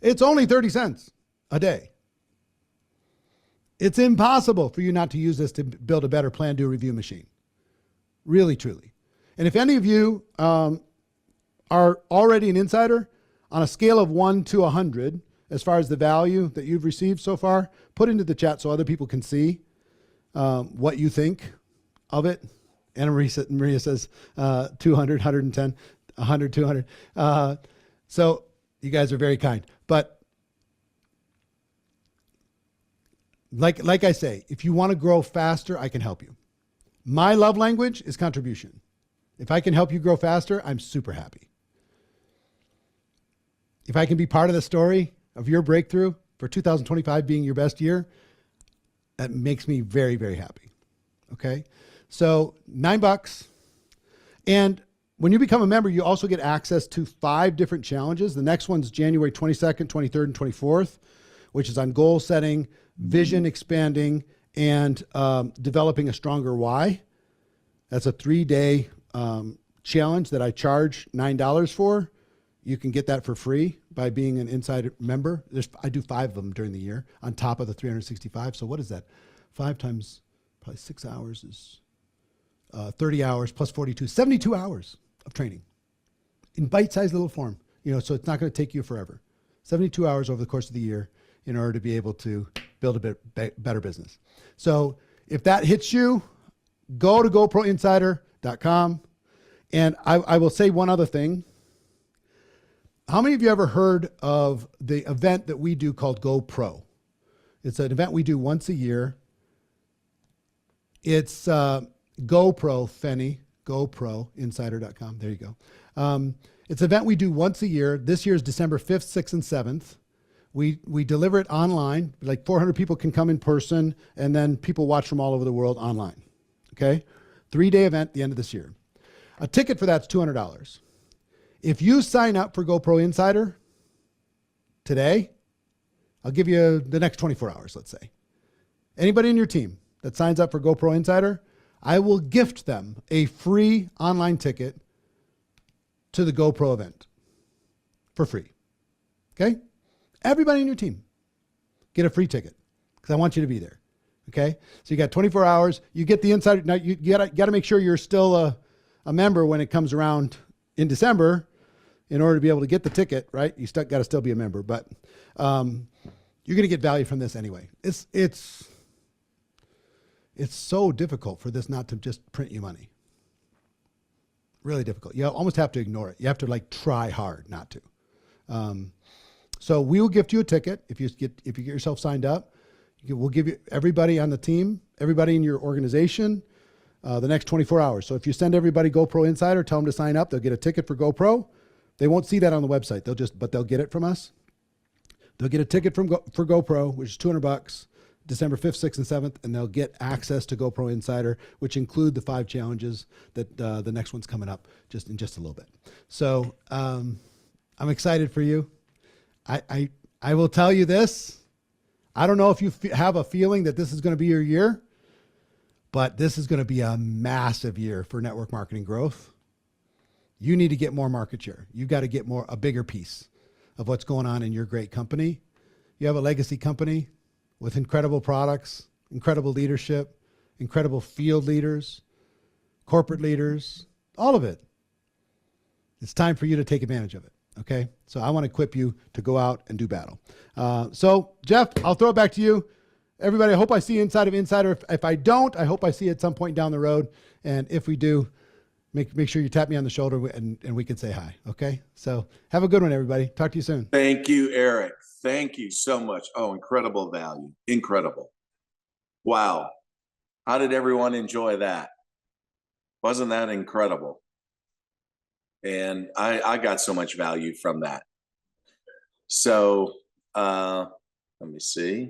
It's only 30 cents a day. It's impossible for you not to use this to build a better plan, do, review machine. Really, truly. And if any of you are already an insider, on a scale of 1 to 100, as far as the value that you've received so far, put into the chat so other people can see what you think of it. Anna Maria says 200, 110, 100, 200. So you guys are very kind. But like I say, if you want to grow faster, I can help you. My love language is contribution. If I can help you grow faster, I'm super happy. If I can be part of the story of your breakthrough for 2025 being your best year, that makes me very, very happy. Okay? So $9. And when you become a member, you also get access to 5 different challenges. The next one's January 22nd, 23rd, and 24th, which is on goal setting, vision expanding, and developing a stronger why. That's a 3-day challenge that I charge $9 for. You can get that for free by being an Insider member. I do 5 of them during the year on top of the 365. So what is that? 5 times probably 6 hours is 30 hours plus 42, 72 hours of training in bite-sized little form. So it's not going to take you forever. 72 hours over the course of the year in order to be able to build a bit better business. So if that hits you, go to GoProInsider.com. And I will say one other thing. How many of you ever heard of the event that we do called GoPro? It's an event we do once a year. It's GoPro, Fenny, GoProInsider.com. There you go. It's an event we do once a year. This year is December 5th, 6th, and 7th. We deliver it online. Like 400 people can come in person, and then people watch from all over the world online. Okay? 3-day event at the end of this year. A ticket for that's $200. If you sign up for GoPro Insider today, I'll give you the next 24 hours, let's say. Anybody in your team that signs up for GoPro Insider, I will gift them a free online ticket to the GoPro event for free. Okay. Everybody in your team get a free ticket because I want you to be there. Okay. So you got 24 hours. You get the insider. Now you gotta make sure you're still a member when it comes around in December in order to be able to get the ticket, right? You got to still be a member, but you're going to get value from this anyway. It's so difficult for this not to just print you money. Really difficult. You almost have to ignore it. You have to like try hard not to. So we will gift you a ticket if you get yourself signed up. We'll give you everybody on the team, everybody in your organization, the next 24 hours. So if you send everybody GoPro Insider, tell them to sign up, they'll get a ticket for GoPro. They won't see that on the website. But they'll get it from us. They'll get a ticket for GoPro, which is $200, December 5th, 6th, and 7th, and they'll get access to GoPro Insider, which include the 5 challenges that the next one's coming up just in a little bit. So I'm excited for you. I will tell you this. I don't know if you have a feeling that this is going to be your year, but this is going to be a massive year for network marketing growth. You need to get more market share. You got to get a bigger piece of what's going on in your great company. You have a legacy company with incredible products, incredible leadership, incredible field leaders, corporate leaders, all of it. It's time for you to take advantage of it. Okay. So I want to equip you to go out and do battle. So Jeff, I'll throw it back to you. Everybody, I hope I see you inside of Insider. If I don't, I hope I see you at some point down the road. And if we do, make sure you tap me on the shoulder and we can say hi. Okay. So have a good one, everybody. Talk to you soon. Thank you, Eric. Thank you so much. Oh, incredible value. Incredible. Wow. How did everyone enjoy that? Wasn't that incredible? And I got so much value from that. So let me see.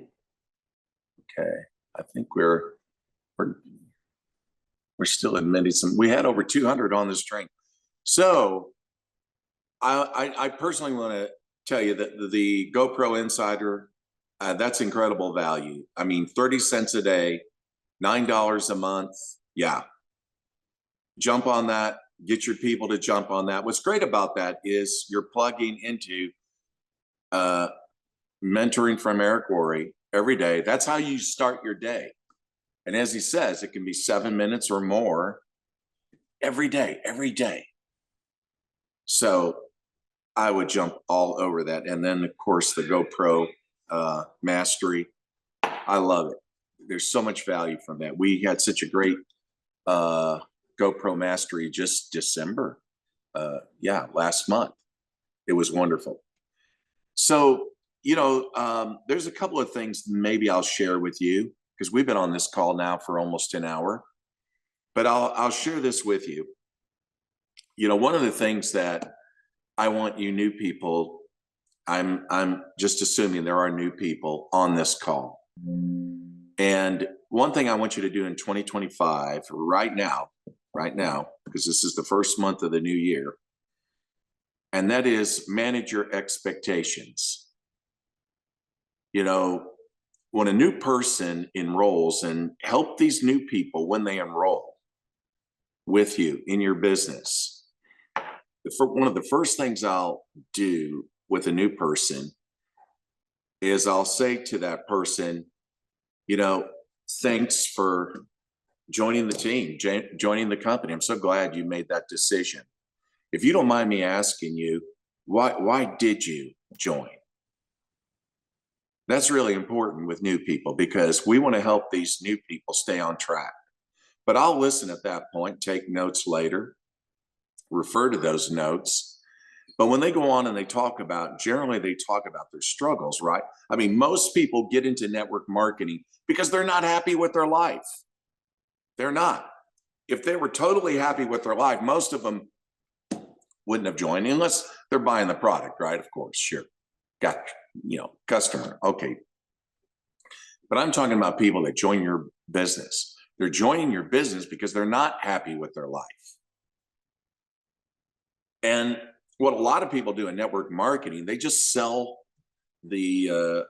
Okay. I think we're still admitting some. We had over 200 on this train. So I personally want to tell you that the GoPro Insider, that's incredible value. I mean, 30 cents a day, $9 a month. Yeah. Jump on that. Get your people to jump on that. What's great about that is you're plugging into mentoring from Eric Worre every day. That's how you start your day. And as he says, it can be 7 minutes or more every day. So I would jump all over that. And then, of course, the GoPro Mastery. I love it. There's so much value from that. We had such a great GoPro Mastery just December. Last month. It was wonderful. So, there's a couple of things maybe I'll share with you because we've been on this call now for almost an hour, but I'll share this with you. One of the things that I want you new people, I'm just assuming there are new people on this call. And one thing I want you to do in 2025 right now, because this is the first month of the new year, and that is manage your expectations. When a new person enrolls, and help these new people when they enroll with you in your business, one of the first things I'll do with a new person is I'll say to that person, thanks for joining the team, joining the company. I'm so glad you made that decision. If you don't mind me asking you, why did you join? That's really important with new people because we want to help these new people stay on track. But I'll listen at that point, take notes later, refer to those notes. But when they go on and generally they talk about their struggles, right? I mean, most people get into network marketing because they're not happy with their life. They're not. If they were totally happy with their life, most of them wouldn't have joined unless they're buying the product, right? Of course, sure. Got, customer. Okay. But I'm talking about people that join your business. They're joining your business because they're not happy with their life. And what a lot of people do in network marketing, they just sell the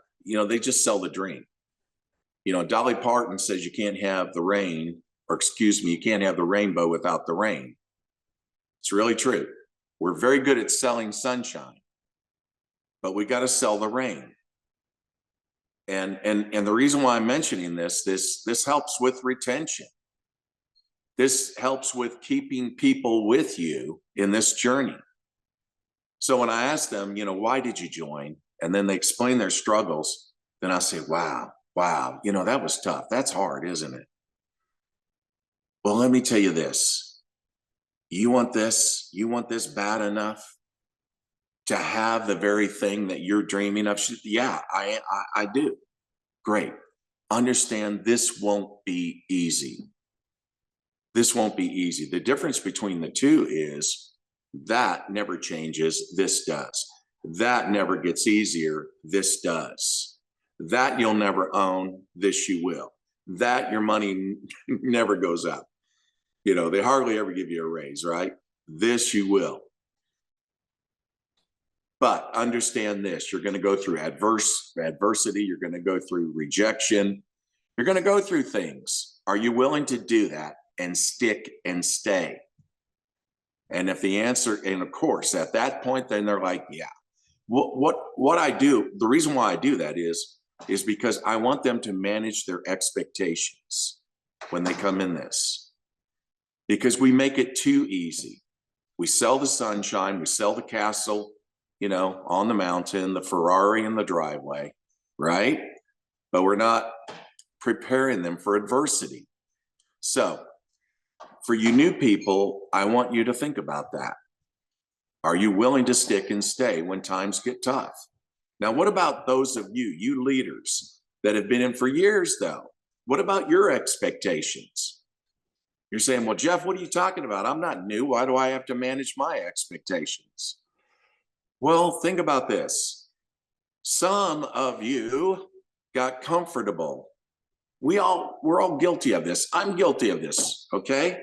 dream. Dolly Parton says you can't have the rain, or you can't have the rainbow without the rain. It's really true. We're very good at selling sunshine, but we got to sell the rain. And the reason why I'm mentioning this helps with retention. This helps with keeping people with you in this journey. So when I ask them, why did you join? And then they explain their struggles, then I say, wow, that was tough. That's hard, isn't it? Well, let me tell you this. You want this bad enough to have the very thing that you're dreaming of? Yeah, I do. Great. Understand this won't be easy. This won't be easy. The difference between the two is that never changes. This does. That never gets easier. This does. That you'll never own. This you will. That your money never goes up. They hardly ever give you a raise, right? This you will. But understand this, you're going to go through adversity. You're going to go through rejection. You're going to go through things. Are you willing to do that and stick and stay? And if the answer, and of course, at that point, then they're like, yeah. What I do, the reason why I do that is because I want them to manage their expectations when they come in this. Because we make it too easy. We sell the sunshine, we sell the castle, on the mountain, the Ferrari in the driveway, right? But we're not preparing them for adversity. So for you new people, I want you to think about that. Are you willing to stick and stay when times get tough? Now, what about those of you leaders that have been in for years, though? What about your expectations? You're saying, well, Jeff, what are you talking about? I'm not new. Why do I have to manage my expectations? Well, think about this. Some of you got comfortable. We're all guilty of this. I'm guilty of this, okay?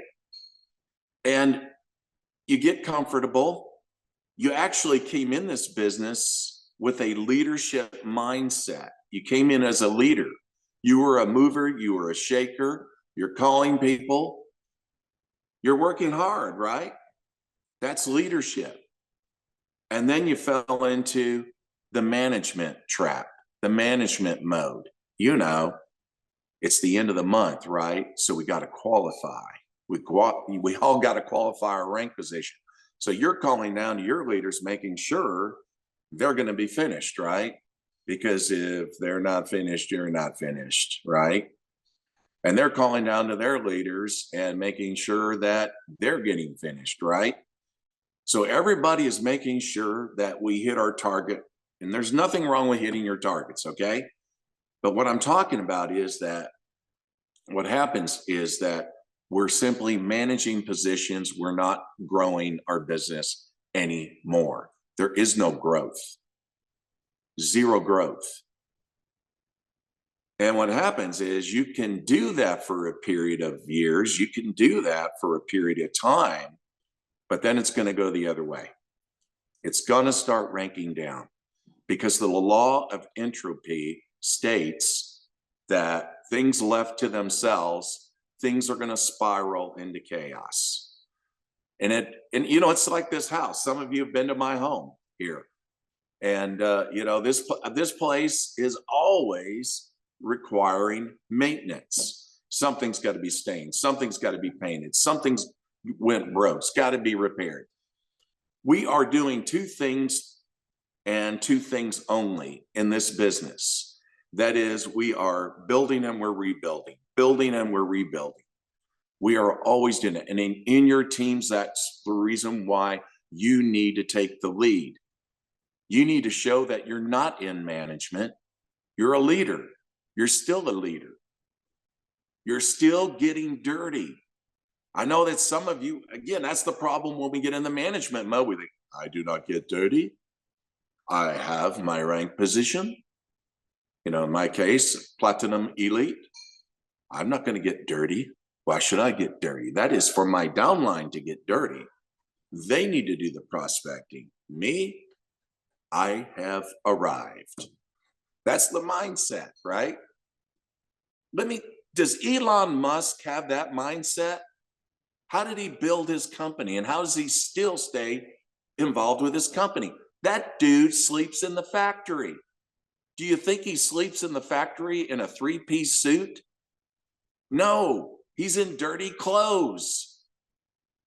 And you get comfortable. You actually came in this business with a leadership mindset. You came in as a leader. You were a mover, you were a shaker, you're calling people. You're working hard, right? That's leadership. And then you fell into the management trap, the management mode. It's the end of the month, right? So we got to qualify. We all got to qualify our rank position. So you're calling down to your leaders, making sure they're going to be finished, right? Because if they're not finished, you're not finished, right? And they're calling down to their leaders and making sure that they're getting finished, right? So everybody is making sure that we hit our target. And there's nothing wrong with hitting your targets, okay? But what I'm talking about is that what happens is that we're simply managing positions. We're not growing our business anymore. There is no growth, zero growth. And what happens is you can do that for a period of years. You can do that for a period of time, but then it's going to go the other way. It's going to start ranking down because the law of entropy states that things left to themselves, things are going to spiral into chaos. And it's like this house. Some of you have been to my home here. And, this place is always requiring maintenance. Something's got to be stained. Something's got to be painted. Something's went broke. It's got to be repaired. We are doing two things and two things only in this business. That is, we are building and we're rebuilding, building and we're rebuilding. We are always doing it. And in your teams, that's the reason why you need to take the lead. You need to show that you're not in management. You're a leader. You're still a leader. You're still getting dirty. I know that some of you, again, that's the problem when we get in the management mode. We think, I do not get dirty. I have my rank position. In my case, platinum elite. I'm not going to get dirty. Why should I get dirty? That is for my downline to get dirty. They need to do the prospecting. Me, I have arrived. That's the mindset, right? Does Elon Musk have that mindset? How did he build his company? And how does he still stay involved with his company? That dude sleeps in the factory. Do you think he sleeps in the factory in a three-piece suit? No, he's in dirty clothes.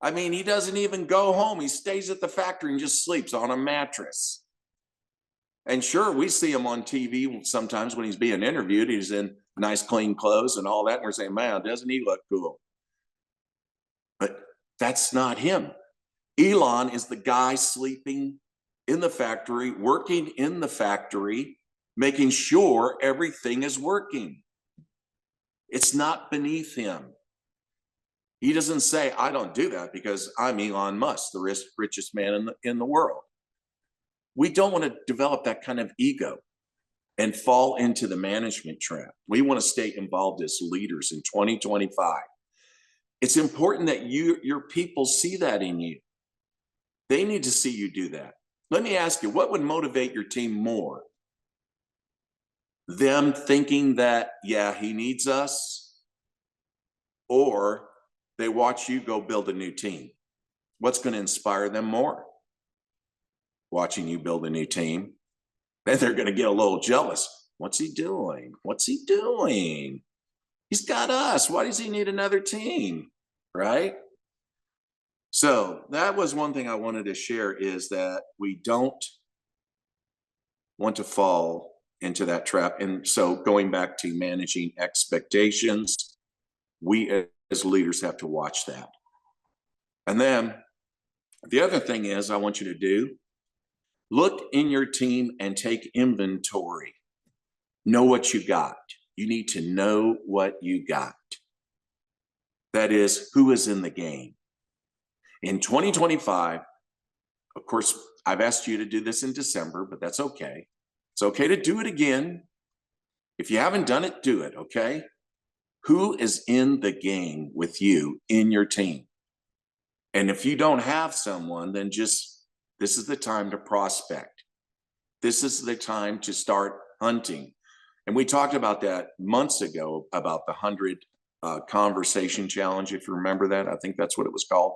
I mean, he doesn't even go home. He stays at the factory and just sleeps on a mattress. And sure, we see him on TV sometimes when he's being interviewed. He's in nice, clean clothes and all that. And we're saying, man, doesn't he look cool? But that's not him. Elon is the guy sleeping in the factory, working in the factory, making sure everything is working. It's not beneath him. He doesn't say, I don't do that because I'm Elon Musk, the richest man in the world. We don't want to develop that kind of ego and fall into the management trap. We want to stay involved as leaders in 2025. It's important that your people see that in you. They need to see you do that. Let me ask you, what would motivate your team more? Them thinking that, yeah, he needs us, or they watch you go build a new team? What's going to inspire them more? Watching you build a new team. Then they're going to get a little jealous. What's he doing? What's he doing? He's got us. Why does he need another team? Right? So that was one thing I wanted to share, is that we don't want to fall into that trap. And so going back to managing expectations, we as leaders have to watch that. And then the other thing is, I want you to do, look in your team and take inventory. Know what you got. You need to know what you got. That is, who is in the game. In 2025, of course, I've asked you to do this in December, but that's okay. It's okay to do it again. If you haven't done it, do it, okay? Who is in the game with you in your team? And if you don't have someone, then just, this is the time to prospect. This is the time to start hunting. And we talked about that months ago, about the 100 conversation challenge, if you remember that. I think that's what it was called.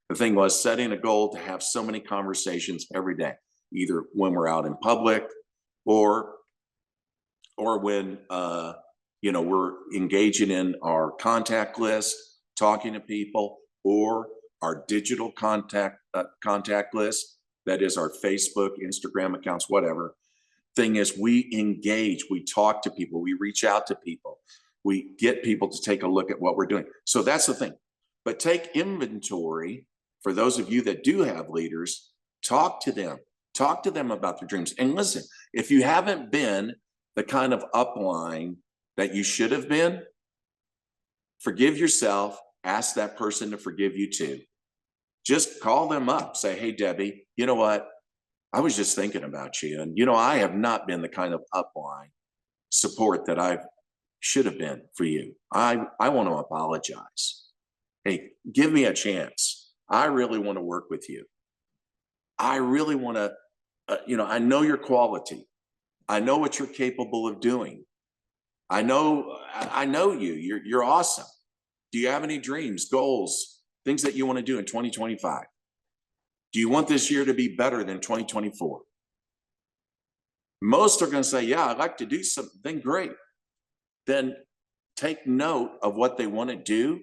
The thing was setting a goal to have so many conversations every day, either when we're out in public or when we're engaging in our contact list, talking to people, or our digital contact list. That is our Facebook, Instagram accounts, whatever. Thing is, we engage, we talk to people, we reach out to people, we get people to take a look at what we're doing. So that's the thing. But take inventory. For those of you that do have leaders, talk to them about their dreams. And listen, if you haven't been the kind of upline that you should have been, forgive yourself, ask that person to forgive you too. Just call them up, say, hey, Debbie, you know what? I was just thinking about you. And, I have not been the kind of upline support that I should have been for you. I want to apologize. Hey, give me a chance. I really want to work with you. I really want to, I know your quality. I know what you're capable of doing. I know you. You're awesome. Do you have any dreams, goals, things that you want to do in 2025? Do you want this year to be better than 2024? Most are going to say, yeah, I'd like to do something great. Then take note of what they want to do.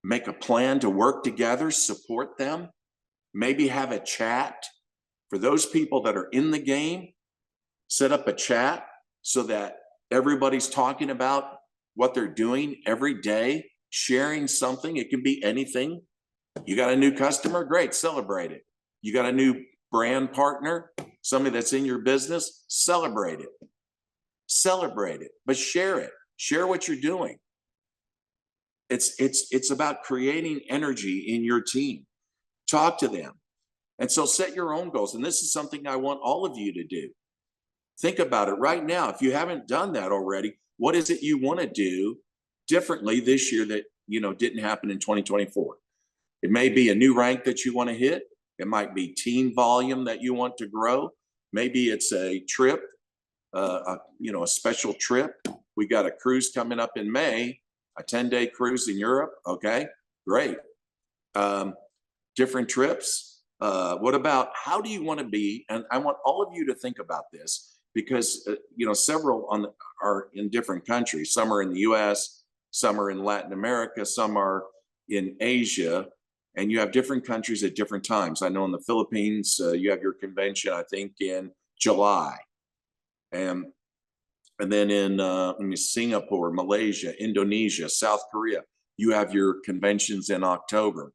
Make a plan to work together, support them. Maybe have a chat. For those people that are in the game, set up a chat so that everybody's talking about what they're doing every day, sharing something. It can be anything. You got a new customer? Great, celebrate it. You got a new brand partner, somebody that's in your business? Celebrate it. Celebrate it, but share it. Share what you're doing. It's about creating energy in your team. Talk to them. And so set your own goals. And this is something I want all of you to do. Think about it right now. If you haven't done that already, what is it you want to do differently this year that didn't happen in 2024? It may be a new rank that you want to hit. It might be team volume that you want to grow. Maybe it's a trip, a special trip. We got a cruise coming up in May, a 10-day cruise in Europe. Okay, great. Different trips. What about how do you want to be? And I want all of you to think about this because several are in different countries. Some are in the U.S., some are in Latin America, some are in Asia, and you have different countries at different times. I know in the Philippines, you have your convention, I think, in July, and then in Singapore, Malaysia, Indonesia, South Korea, you have your conventions in October.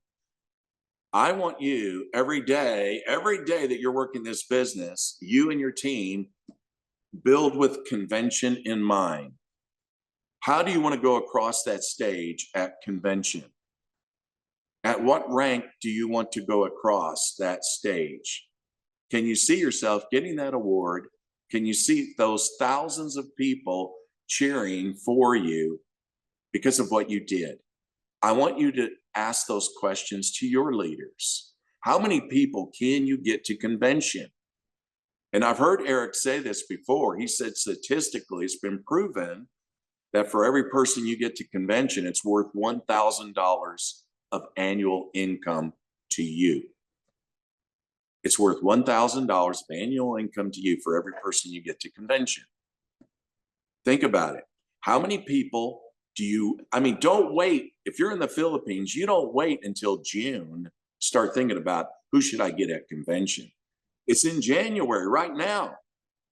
I want you every day that you're working this business, you and your team build with convention in mind. How do you want to go across that stage at convention? At what rank do you want to go across that stage? Can you see yourself getting that award? Can you see those thousands of people cheering for you because of what you did? I want you to ask those questions to your leaders. How many people can you get to convention? And I've heard Eric say this before. He said statistically, it's been proven that for every person you get to convention, it's worth $1,000 of annual income to you. It's worth $1,000 of annual income to you for every person you get to convention. Think about it. How many people don't wait. If you're in the Philippines, you don't wait until June to start thinking about who should I get at convention. It's in January right now.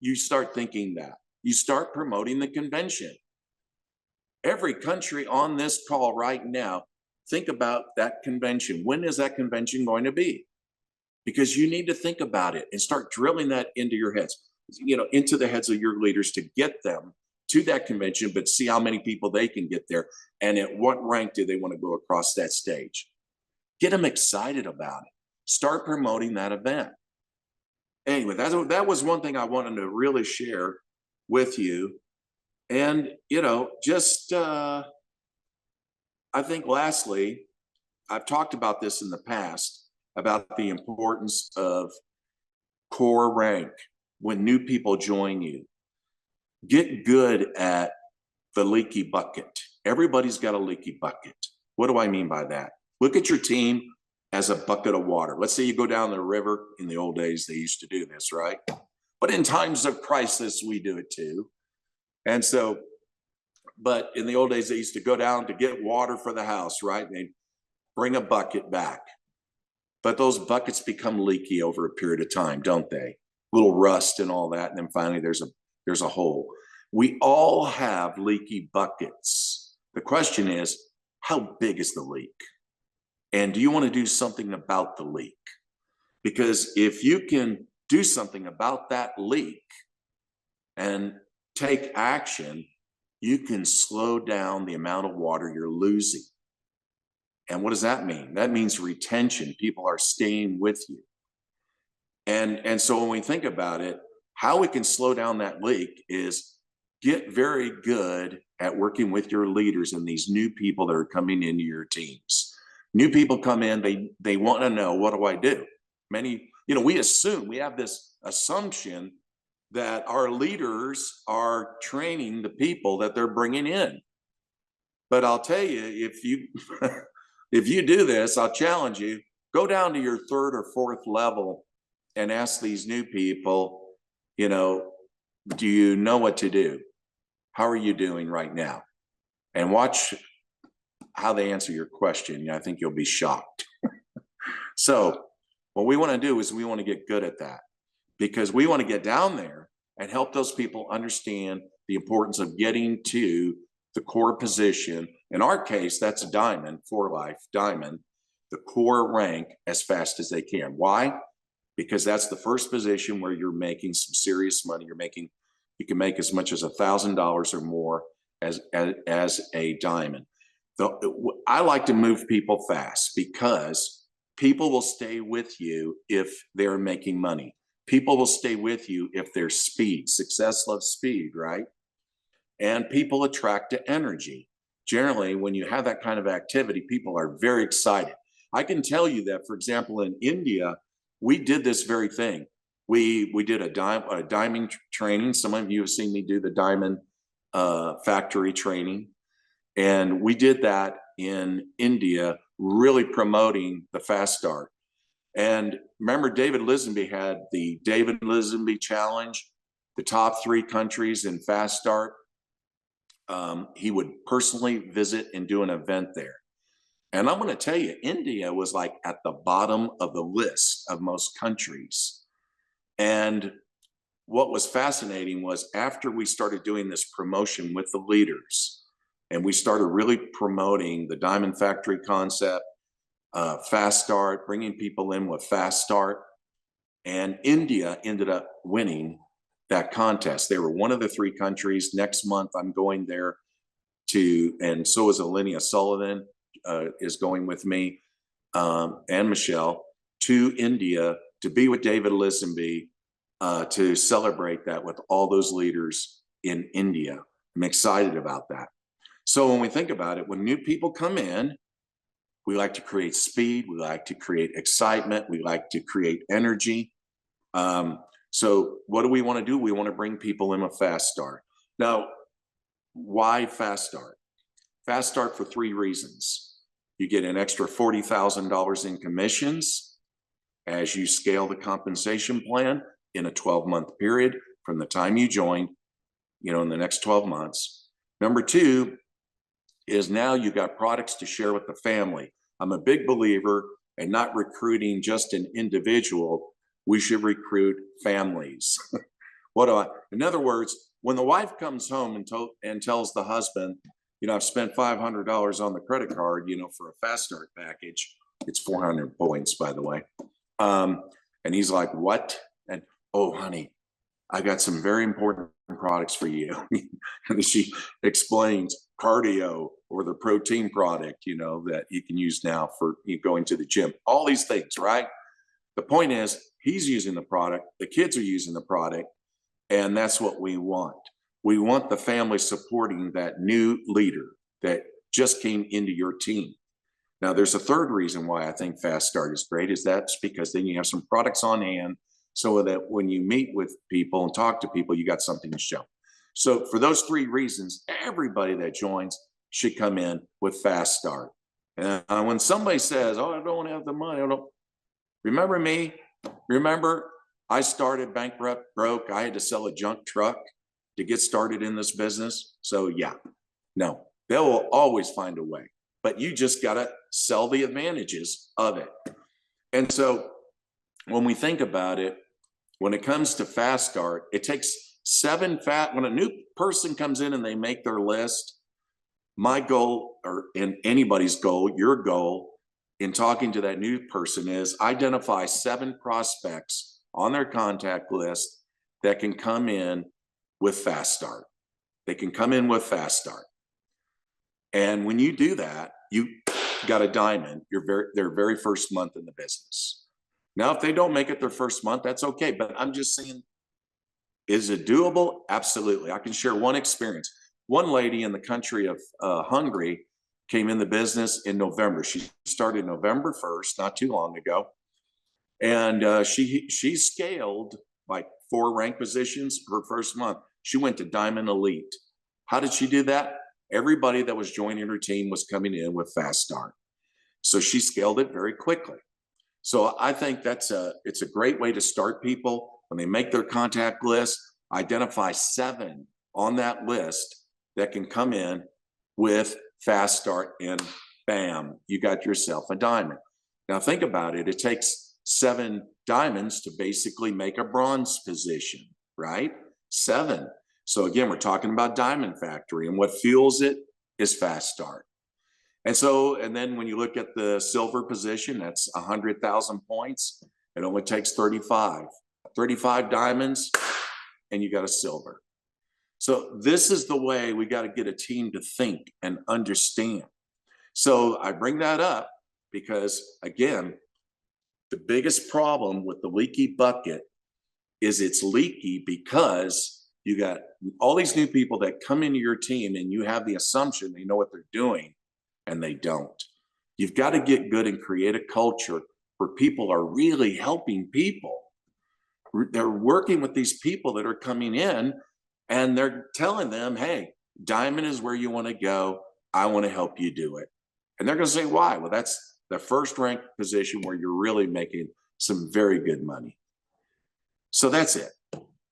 You start thinking that. You start promoting the convention. Every country on this call right now, think about that convention. When is that convention going to be? Because you need to think about it and start drilling that into your heads, into the heads of your leaders to get them to that convention, but see how many people they can get there and at what rank do they want to go across that stage. Get them excited about it. Start promoting that event. Anyway, that was one thing I wanted to really share with you. And, I think lastly, I've talked about this in the past, about the importance of core rank when new people join you. Get good at the leaky bucket. Everybody's got a leaky bucket. What do I mean by that? Look at your team as a bucket of water. Let's say you go down the river. In the old days, they used to do this, right? But in times of crisis, we do it too. And so, but in the old days, they used to go down to get water for the house, right? And they'd bring a bucket back. But those buckets become leaky over a period of time, don't they? Little rust and all that. And then finally, there's a hole. We all have leaky buckets. The question is, how big is the leak? And do you want to do something about the leak? Because if you can do something about that leak and take action, you can slow down the amount of water you're losing. And what does that mean? That means retention. People are staying with you. And so when we think about it, how we can slow down that leak is get very good at working with your leaders and these new people that are coming into your teams. New people come in, they want to know, what do I do? We have this assumption that our leaders are training the people that they're bringing in. But I'll tell you, if you do this, I'll challenge you, go down to your third or fourth level and ask these new people, do you know what to do? How are you doing right now? And watch how they answer your question. I think you'll be shocked. So what we want to do is we want to get good at that, because we want to get down there and help those people understand the importance of getting to the core position. In our case, that's a diamond, for life, diamond, the core rank as fast as they can. Why? Because that's the first position where you're making some serious money. You can make as much as $1,000 or more as a diamond. I like to move people fast because people will stay with you if they're making money. People will stay with you if there's speed. Success loves speed, right? And people attract to energy. Generally, when you have that kind of activity, people are very excited. I can tell you that, for example, in India, we did this very thing. We did a diamond training. Some of you have seen me do the diamond factory training. And we did that in India, really promoting the fast start. And remember, David Lisenby had the David Lisenby Challenge, the top 3 countries in Fast Start. He would personally visit and do an event there. And I'm going to tell you, India was like at the bottom of the list of most countries. And what was fascinating was after we started doing this promotion with the leaders, and we started really promoting the Diamond Factory concept, Fast Start, bringing people in with Fast Start, and India ended up winning that contest. They were one of the 3 countries. Next month, I'm going there and so is Alinea Sullivan is going with me, and Michelle, to India to be with David Lisenby to celebrate that with all those leaders in India. I'm excited about that. So when we think about it, when new people come in, we like to create speed, we like to create excitement, we like to create energy. So what do we want to do? We want to bring people in a Fast Start. Now, why Fast Start? Fast Start for 3 reasons. You get an extra $40,000 in commissions as you scale the compensation plan in a 12-month period from the time you join, in the next 12 months. Number 2 is now you got products to share with the family. I'm a big believer in not recruiting just an individual. We should recruit families. In other words, when the wife comes home and tells the husband, I've spent $500 on the credit card, for a Fast Start package. It's 400 points, by the way. And he's like, what? And, oh, honey, I got some very important products for you. And she explains cardio or the protein product, that you can use now for going to the gym, all these things, right? The point is he's using the product, the kids are using the product, and that's what we want. We want the family supporting that new leader that just came into your team. Now, there's a third reason why I think Fast Start is great, is that's because then you have some products on hand so that when you meet with people and talk to people, you got something to show. So for those 3 reasons, everybody that joins should come in with Fast Start. And when somebody says, oh, I don't have the money, remember me? Remember, I started bankrupt, broke. I had to sell a junk truck to get started in this business. So yeah, no, they will always find a way, but you just got to sell the advantages of it. And so when we think about it, when it comes to Fast Start, it takes when a new person comes in and they make their list, my goal, or in anybody's goal, your goal in talking to that new person is identify 7 prospects on their contact list that can come in with Fast Start. They can come in with Fast Start. And when you do that, you got a diamond, their very first month in the business. Now, if they don't make it their first month, that's okay. But I'm just saying, is it doable? Absolutely. I can share one experience. One lady in the country of Hungary came in the business in November. She started November 1st, not too long ago. And she scaled like 4 rank positions her first month. She went to Diamond Elite. How did she do that? Everybody that was joining her team was coming in with Fast Start. So she scaled it very quickly. So I think it's a great way to start people. When they make their contact list, identify 7 on that list that can come in with Fast Start, and bam, you got yourself a diamond. Now think about it. It takes 7 diamonds to basically make a bronze position, right? 7. So again, we're talking about Diamond Factory, and what fuels it is Fast Start. And then when you look at the silver position, that's 100,000 points. It only takes 35 diamonds, and you got a silver. So this is the way we got to get a team to think and understand. So I bring that up because, again, the biggest problem with the leaky bucket is it's leaky because you got all these new people that come into your team and you have the assumption they know what they're doing, and they don't. You've got to get good and create a culture where people are really helping people. They're working with these people that are coming in, and they're telling them, hey, Diamond is where you want to go. I want to help you do it. And they're going to say, why? Well, that's the first ranked position where you're really making some very good money. So that's it.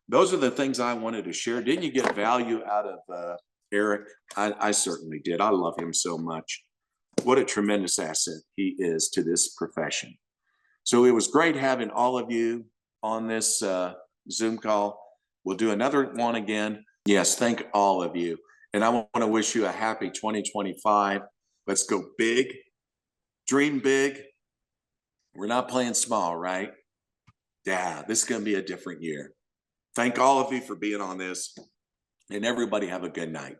Those are the things I wanted to share. Didn't you get value out of Eric? I certainly did. I love him so much. What a tremendous asset he is to this profession. So it was great having all of you on this Zoom call. We'll do another one again. Yes, thank all of you. And I want to wish you a happy 2025. Let's go big, dream big. We're not playing small, right? Yeah, this is going to be a different year. Thank all of you for being on this, and everybody have a good night.